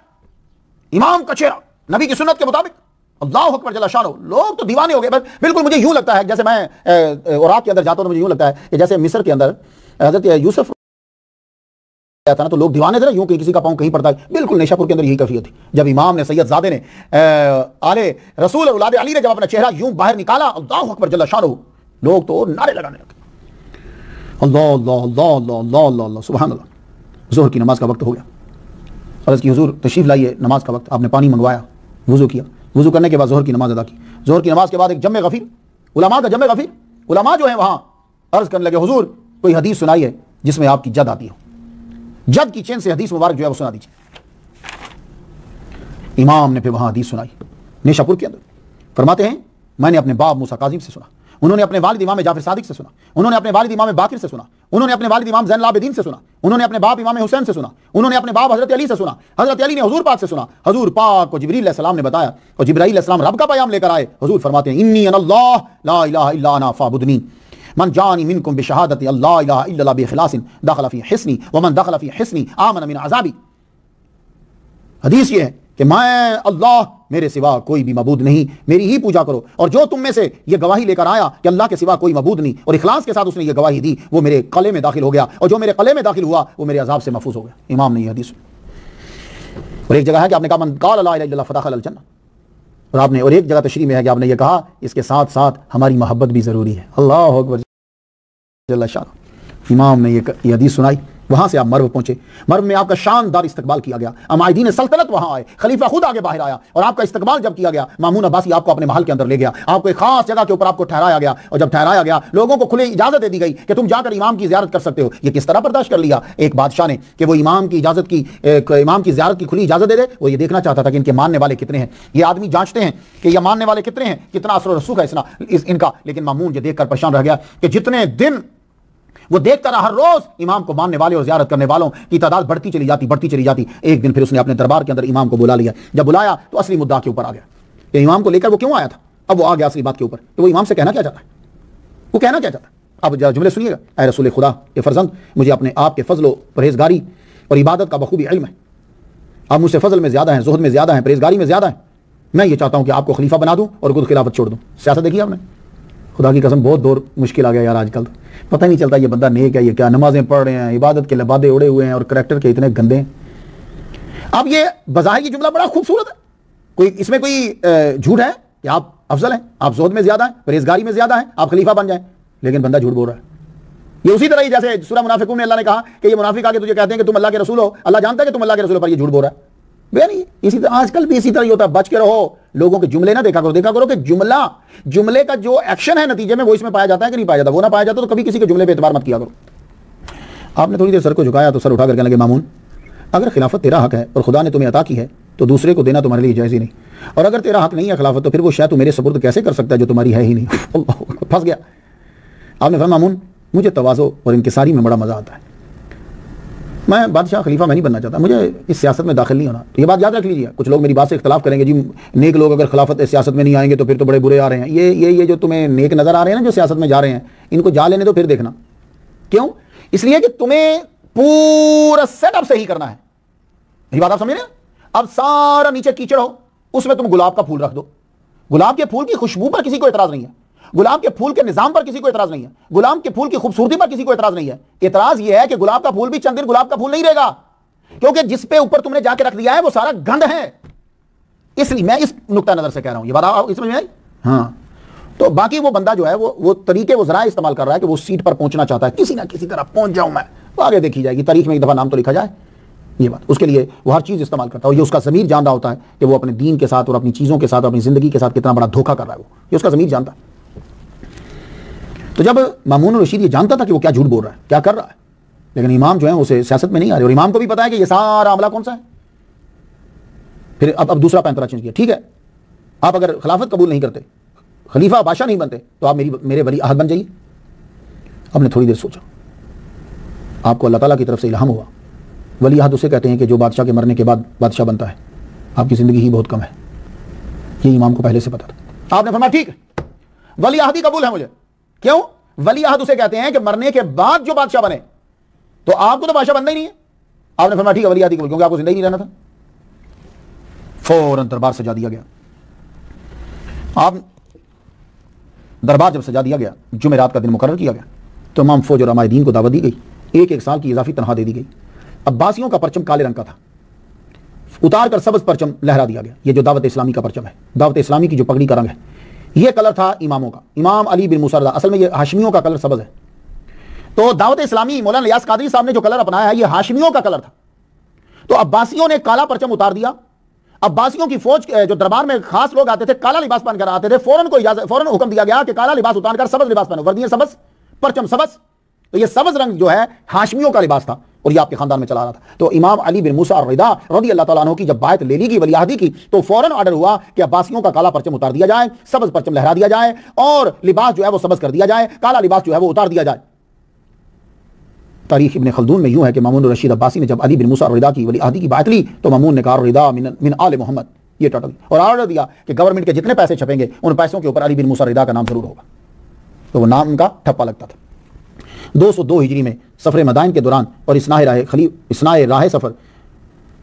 امام کا چہرہ نبی کی سنت کے مطابق، اللہ اکبر جل شانہ۔ لوگ تو دیوانے ہو گئے، بالکل مجھے یوں لگتا ہے جیسے میں عراق کے اندر جاتا ہوں تو مجھے یوں لگتا ہے کہ جیسے مصر کے اندر حضرت یوسف تھا نا، تو لوگ دیوانے تھے نا، یوں کہ کسی کا پاؤں کہیں پڑتا ہے، بالکل نیشا پور کے اندر یہی کیفیت تھی۔ جب امام نے سید زادے نے آل رسول اولاد علی نے جب اپنا چہرہ یوں باہر نکالا، اللہ اکبر جل شانہ، لوگ تو نعرے لگانے لگے، اللہ اللہ اللہ اللہ اللہ اللہ اللہ سبحان اللہ۔ ظہر کی نماز کا وقت ہو گیا، عرض کی حضور تشریف لائیے، نماز کا وقت۔ آپ نے پانی منگوایا، وضو کیا، وضو کرنے کے بعد ظہر کی نماز ادا کی۔ ظہر کی نماز کے بعد ایک جمع غفیر، علماء کا جمع غفیر، علماء جو ہیں وہاں عرض کرنے لگے حضور کوئی حدیث سنائیے جس میں آپ کی جد آتی ہو، جد کی چین سے حدیث مبارک جو ہے وہ سنا دیجیے۔ امام نے پھر وہاں حدیث سنائی نیشا پور کے اندر، فرماتے ہیں میں نے اپنے باپ موسیٰ کاظم سے سنا، انہوں نے اپنے والد امام جعفر صادق سے سنا، انہوں نے اپنے والد امام باقر سے سنا، انہوں نے اپنے والد امام زین العابدین سے سنا، انہوں نے اپنے باپ امام حسین سے سنا، انہوں نے اپنے باپ حضرت علی سے سنا، حضرت علی نے حضور پاک سے سنا، حضور پاک کو جبرائیل علیہ السلام نے بتایا، اور جبرائیل علیہ السلام رب کا پیام لے کر آئے۔ حضور فرماتے ہیں انی انا اللہ لا الہ الا انا فاعبدنی، من جانی منکم بشہادت اللہ الہ الا اللہ باخلاص دخل فی حصنی ومن دخل فی حصنی آمن من عذابی۔ حدیث یہ ہے کہ میں اللہ، میرے سوا کوئی بھی معبود نہیں، میری ہی پوجا کرو، اور جو تم میں سے یہ گواہی لے کر آیا کہ اللہ کے سوا کوئی معبود نہیں اور اخلاص کے ساتھ اس نے یہ گواہی دی، وہ میرے قلعے میں داخل ہو گیا، اور جو میرے قلعے میں داخل ہوا وہ میرے عذاب سے محفوظ ہو گیا۔ امام نے یہ حدیث اور ایک جگہ ہے کہ آپ نے کہا من قال لا الہ الا اللہ فدخل الجنہ، اور آپ نے اور ایک جگہ تشریح میں ہے کہ آپ نے یہ کہا اس کے ساتھ ساتھ ہماری محبت بھی ضروری ہے. اللہ اکبر جل شانہ. امام نے یہ حدیث سنائی. وہاں سے آپ مرو پہنچے. مرو میں آپ کا شاندار استقبال کیا گیا. امائدین سلطنت وہاں آئے، خلیفہ خود آگے باہر آیا اور آپ کا استقبال جب کیا گیا، مامون عباسی آپ کو اپنے محل کے اندر لے گیا، آپ کو ایک خاص جگہ کے اوپر آپ کو ٹھہرایا گیا، اور جب ٹھہرایا گیا لوگوں کو کھلی اجازت دے دی گئی کہ تم جا کر امام کی زیارت کر سکتے ہو. یہ کس طرح برداشت کر لیا ایک بادشاہ نے کہ وہ امام کی اجازت کی امام کی زیارت کی کھلی اجازت دے دے؟ وہ یہ دیکھنا چاہتا تھا کہ ان کے ماننے والے کتنے ہیں. یہ آدمی جانچتے ہیں کہ یہ ماننے والے کتنے ہیں، کتنا اثر و رسوخ ہے ان کا. لیکن مامون یہ دیکھ کر پریشان رہ گیا کہ جتنے دن وہ دیکھتا رہا ہر روز امام کو ماننے والے اور زیارت کرنے والوں کی تعداد بڑھتی چلی جاتی. ایک دن پھر اس نے اپنے دربار کے اندر امام کو بلا لیا. جب بلایا تو اصلی مدعا کے اوپر آ گیا کہ امام کو لے کر وہ کیوں آیا تھا. اب وہ آ گیا اصلی بات کے اوپر کہ وہ امام سے کہنا کیا چاہتا ہے. وہ کہنا کیا چاہتا ہے. اب جملے سنیے گا. اے رسول خدا کے فرزند، مجھے اپنے آپ کے فضل و پرہیزگاری اور عبادت کا بخوبی علم ہے. آپ مجھ سے فضل میں زیادہ ہیں، زہد میں زیادہ ہیں، پرہیزگاری میں زیادہ ہیں. میں یہ چاہتا ہوں کہ آپ کو خلیفہ بنا دوں اور خود خلافت چھوڑ دوں. سیاست دیکھی آپ نے. خدا کی قسم بہت دور مشکل آ گیا یار. آج کل پتہ نہیں چلتا یہ بندہ نیک ہے، یہ کیا نمازیں پڑھ رہے ہیں، عبادت کے لبادے اڑے ہوئے ہیں اور کریکٹر کے اتنے گندے ہیں. اب یہ بظاہر یہ جملہ بڑا خوبصورت ہے، کوئی اس میں کوئی جھوٹ ہے کہ آپ افضل ہیں، آپ زہد میں زیادہ ہیں، پرہیزگاری میں زیادہ ہیں، آپ خلیفہ بن جائیں. لیکن بندہ جھوٹ بول رہا ہے. یہ اسی طرح ہی جیسے سورہ منافقون میں اللہ نے کہا کہ یہ منافق آگے تجھے کہتے ہیں کہ تم اللہ کے رسول ہو، اللہ جانتا ہے کہ تم اللہ کے رسول ہو، پر یہ جھوٹ بول رہا ہے. نہیں، اسی طرح آج کل بھی اسی طرح ہی ہوتا ہے. بچ کے رہو. لوگوں کے جملے نہ دیکھا کرو کہ جملے کا جو ایکشن ہے نتیجے میں وہ اس میں پایا جاتا ہے کہ نہیں پایا جاتا. وہ نہ پایا جاتا تو کبھی کسی کے جملے پہ اعتبار مت کیا کرو. آپ نے تھوڑی دیر سر کو جھکایا تو سر اٹھا کر کہنے لگے مامون، اگر خلافت تیرا حق ہے اور خدا نے تمہیں عطا کی ہے تو دوسرے کو دینا تمہارے لیے جائز ہی نہیں. اور اگر تیرا حق نہیں ہے خلافت تو پھر وہ شاید تو میرے سپرد کیسے کر سکتا ہے جو تمہاری ہے ہی نہیں. پھنس گیا. آپ نے فرمایا مامون، مجھے تواضع اور انکساری میں بڑا مزہ آتا ہے. میں بادشاہ خلیفہ میں نہیں بننا چاہتا، مجھے اس سیاست میں داخل نہیں ہونا. یہ بات یاد رکھ لیجیے. کچھ لوگ میری بات سے اختلاف کریں گے، جی نیک لوگ اگر خلافت سیاست میں نہیں آئیں گے تو پھر تو بڑے برے آ رہے ہیں. یہ جو تمہیں نیک نظر آ رہے ہیں نا جو سیاست میں جا رہے ہیں، ان کو جا لینے تو پھر دیکھنا. کیوں؟ اس لیے کہ تمہیں پورا سیٹ اپ صحیح کرنا ہے. یہ بات آپ سمجھ رہے ہیں. اب سارا نیچے کیچڑ ہو، اس میں تم گلاب کا پھول رکھ دو. گلاب کے پھول کی خوشبو پر کسی کو اعتراض نہیں ہے، گلاب کے پھول کے نظام پر کسی کو اعتراض نہیں ہے، گلاب کے پھول کی خوبصورتی پر کسی کو اعتراض نہیں ہے. اعتراض یہ ہے کہ گلاب کا پھول بھی چند دن گلاب کا پھول نہیں رہے گا، کیونکہ جس پہ اوپر تم نے جا کے رکھ دیا ہے وہ سارا گند ہے. اس لیے میں اس نقطہ نظر سے کہہ رہا ہوں. یہ بات اس میں آئی. ہاں، تو باقی وہ بندہ جو ہے وہ طریقے وہ ذرائع استعمال کر رہا ہے کہ وہ سیٹ پر پہنچنا چاہتا ہے، کسی نہ کسی طرح پہنچ جاؤں میں. آگے دیکھی جائے گی تاریخ میں ایک دفعہ نام تو لکھا جائے. یہ بات اس کے لیے وہ ہر چیز استعمال کرتا ہے. اور یہ اس کا ضمیر جان رہا ہوتا ہے کہ وہ اپنے دین کے ساتھ اور اپنی چیزوں کے ساتھ اور اپنی زندگی کے ساتھ کتنا بڑا دھوکہ کر رہا ہے. یہ اس کا ضمیر جانتا ہے. تو جب مامون الرشید یہ جانتا تھا کہ وہ کیا جھوٹ بول رہا ہے، کیا کر رہا ہے، لیکن امام جو ہے اسے سیاست میں نہیں آ رہے، اور امام کو بھی پتا ہے کہ یہ سارا عملہ کون سا ہے. پھر اب دوسرا پینترا چینج کیا. ٹھیک ہے، آپ اگر خلافت قبول نہیں کرتے، خلیفہ بادشاہ نہیں بنتے، تو آپ میرے ولی عہد بن جائیے. آپ نے تھوڑی دیر سوچا. آپ کو اللہ تعالیٰ کی طرف سے الہام ہوا. ولی عہد اسے کہتے ہیں کہ جو بادشاہ کے مرنے کے بعد بادشاہ بنتا ہے. آپ کی زندگی ہی بہت کم ہے. یہ امام کو پہلے سے پتا تھا. آپ نے فرمایا ٹھیک ہے، ولی عہد ہی قبول ہے مجھے. کیوں؟ ولی عہد اسے کہتے ہیں کہ مرنے کے بعد جو بادشاہ بنے. تو آپ کو تو بادشاہ بننا ہی نہیں ہے. آپ نے فرمایا ٹھیک ہے ولی عہد ہی قبول، کیونکہ آپ کو زندہ ہی نہیں رہنا تھا. فوراً دربار سجا دیا گیا. آپ دربار جب سجا دیا گیا، جمعرات کا دن مقرر کیا گیا، تو تمام فوج اور عمائدین کو دعوت دی گئی. ایک سال کی اضافی تنخواہ دے دی گئی. عباسیوں کا پرچم کالے رنگ کا تھا، اتار کر سبز پرچم لہرا دیا گیا. یہ جو دعوت اسلامی کا پرچم ہے، دعوت اسلامی کی جو پگڑی کا رنگ ہے، یہ کلر تھا اماموں کا. امام علی بن موسیٰ رضا، اصل میں یہ ہاشمیوں کا کلر سبز ہے. تو دعوت اسلامی مولانا الیاس قادری صاحب نے جو کلر اپنایا ہے، یہ ہاشمیوں کا کلر تھا. تو عباسیوں نے کالا پرچم اتار دیا. عباسیوں کی فوج جو دربار میں خاص لوگ آتے تھے کالا لباس پہن کر آتے تھے، فوراً حکم دیا گیا کہ کالا لباس اتار کر سبز لباس پہنو. وردیاں سبز، پرچم سبز. تو یہ سبز رنگ جو ہے ہاشمیوں کا لباس تھا اور یہ آپ کے خاندان میں چلا رہا تھا. تو امام علی بن موسیٰ الرضا رضی اللہ تعالیٰ عنہ کی جب بایعت لے لی گئی ولی عہدی کی، تو فوراً آرڈر ہوا کہ عباسیوں کا کالا پرچم اتار دیا جائے، سبز پرچم لہرا دیا جائے اور لباس جو ہے وہ سبز کر دیا جائے، کالا لباس جو ہے وہ اتار دیا جائے. تاریخ ابن خلدون میں یوں ہے کہ مامون الرشید عباسی نے جب علی بن موسیٰ الرضا کی ولی عہدی کی بایعت لی تو مامون نے کہا الرضا من آل محمد، یہ ٹوٹل، اور آرڈر دیا کہ گورنمنٹ کے جتنے پیسے چھپیں گے ان پیسوں کے اوپر علی بن موسیٰ الرضا کا نام ضرور ہوگا. تو وہ نام ان کا ٹھپا لگتا تھا. 202 ہجری میں سفر مدائن کے دوران اور اثناء راہ سفر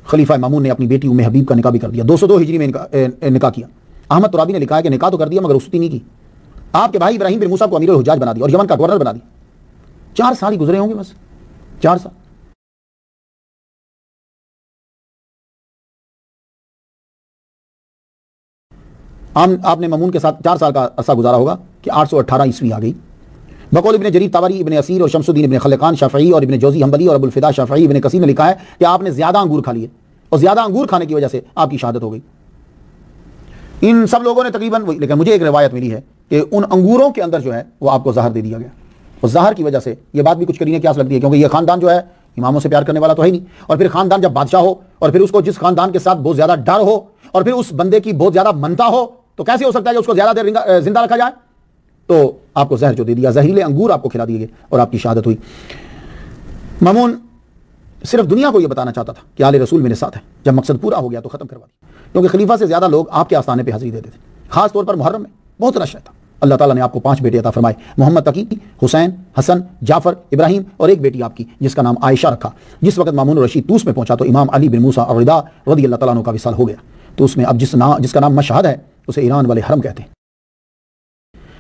خلیفہ مامون نے اپنی بیٹی ام حبیب کا نکاح بھی کر دیا. 202 ہجری میں نکاح کیا. احمد ترابی نے لکھا ہے کہ نکاح تو کر دیا مگر رخصتی نہیں کی. آپ کے بھائی ابراہیم بن موسیٰ کو امیر الحجاج بنا دیا اور یمن کا گورنر بنا دیا. 4 سال ہی گزرے ہوں گے بس، 4 سال. آپ نے مامون کے ساتھ 4 سال کا عرصہ گزارا ہوگا کہ 818 عیسوی آ گئی. بقول ابن جریر طبری، ابن اسیر اور شمس الدین ابن خلقان شافعی اور ابن جوزی حنبلی اور ابو الفدا شافعی ابن کثیر نے لکھا ہے کہ آپ نے زیادہ انگور کھا لیے اور زیادہ انگور کھانے کی وجہ سے آپ کی شہادت ہو گئی. ان سب لوگوں نے تقریباً وہی، لیکن مجھے ایک روایت ملی ہے کہ ان انگوروں کے اندر جو ہے وہ آپ کو زہر دے دیا گیا. اور زہر کی وجہ سے یہ بات بھی کچھ کرینہ قیاس لگتی ہے، کیونکہ یہ خاندان جو ہے اماموں سے پیار کرنے والا تو ہے ہی نہیں، اور پھر خاندان جب بادشاہ ہو اور پھر اس کو جس خاندان کے ساتھ بہت زیادہ ڈر ہو اور پھر اس بندے کی بہت زیادہ منتا ہو تو کیسے ہو سکتا ہے کہ اس کو زیادہ دیر زندہ رکھا جائے. تو آپ کو زہر جو دے دیا، زہریلے انگور آپ کو کھلا دیے گئے اور آپ کی شہادت ہوئی. مامون صرف دنیا کو یہ بتانا چاہتا تھا کہ آل رسول میرے ساتھ ہے. جب مقصد پورا ہو گیا تو ختم کروا دیا، کیونکہ خلیفہ سے زیادہ لوگ آپ کے آستانے پہ حاضری دیتے تھے. خاص طور پر محرم میں بہت رش رہتا. اللہ تعالیٰ نے آپ کو 5 بیٹے عطا فرمائے، محمد تقی، حسین، حسن، جعفر، ابراہیم اور ایک بیٹی آپ کی جس کا نام عائشہ رکھا. جس وقت مامون الرشید طوس میں پہنچا تو امام علی بن موسیٰ الرضا رضی اللہ تعالیٰ عنہ کا وصال ہو گیا. تو اس میں اب جس کا نام مشہد ہے اسے ایران والے حرم کہتے ہیں،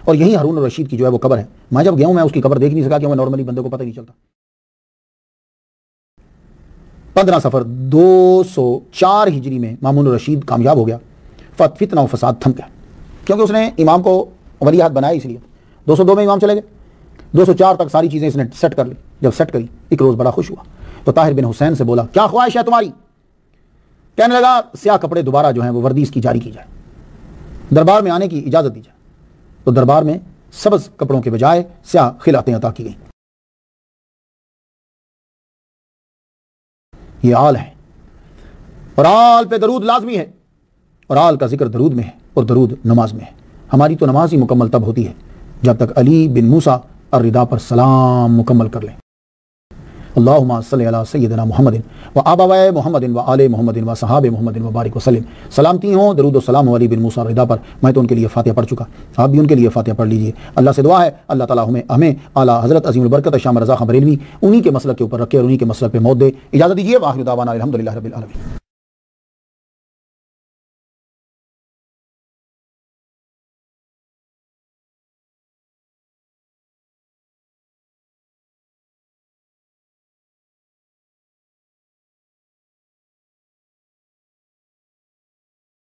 اور یہی ہارون الرشید کی جو ہے وہ قبر ہے. میں جب گیا ہوں میں اس کی قبر دیکھ نہیں سکا کیونکہ نارملی بندے کو پتہ نہیں چلتا. 15 صفر 204 ہجری میں مامون الرشید کامیاب ہو گیا. فتنہ و فساد تھم گیا کیونکہ اس نے امام کو ولی عہد بنایا. اس لیے 202 میں امام چلے گئے، 204 تک ساری چیزیں اس نے سیٹ کر لی. جب سیٹ کری ایک روز بڑا خوش ہوا تو طاہر بن حسین سے بولا کیا خواہش ہے تمہاری؟ کہنے لگا سیاہ کپڑے دوبارہ جو ہیں وہ وردی اس کی جاری کی جائے، دربار میں آنے کی اجازت دی جائے. تو دربار میں سبز کپڑوں کے بجائے سیاہ خلعتیں عطا کی گئیں. یہ آل ہے اور آل پہ درود لازمی ہے، اور آل کا ذکر درود میں ہے اور درود نماز میں ہے. ہماری تو نماز ہی مکمل تب ہوتی ہے جب تک علی بن موسیٰ الرضا پر سلام مکمل کر لیں. اللہم صلی علی سیدنا محمد و آبائے محمد و آل محمد و صحاب محمد و بارک وسلم. سلامتی ہوں، درود و سلام علی بن موسیٰ الرضا پر. میں تو ان کے لیے فاتحہ پڑھ چکا، آپ بھی ان کے لیے فاتحہ پڑھ لیجئے. اللہ سے دعا ہے اللہ تعالیٰ ہمیں اعلیٰ حضرت عظیم البرکت شام رضا خان بریلوی انہی کے مسلک کے اوپر رکھے اور انہی کے مسلک پہ موت دے. اجازت دیجیے، وآخر دعوانا الحمدللہ رب العالمین.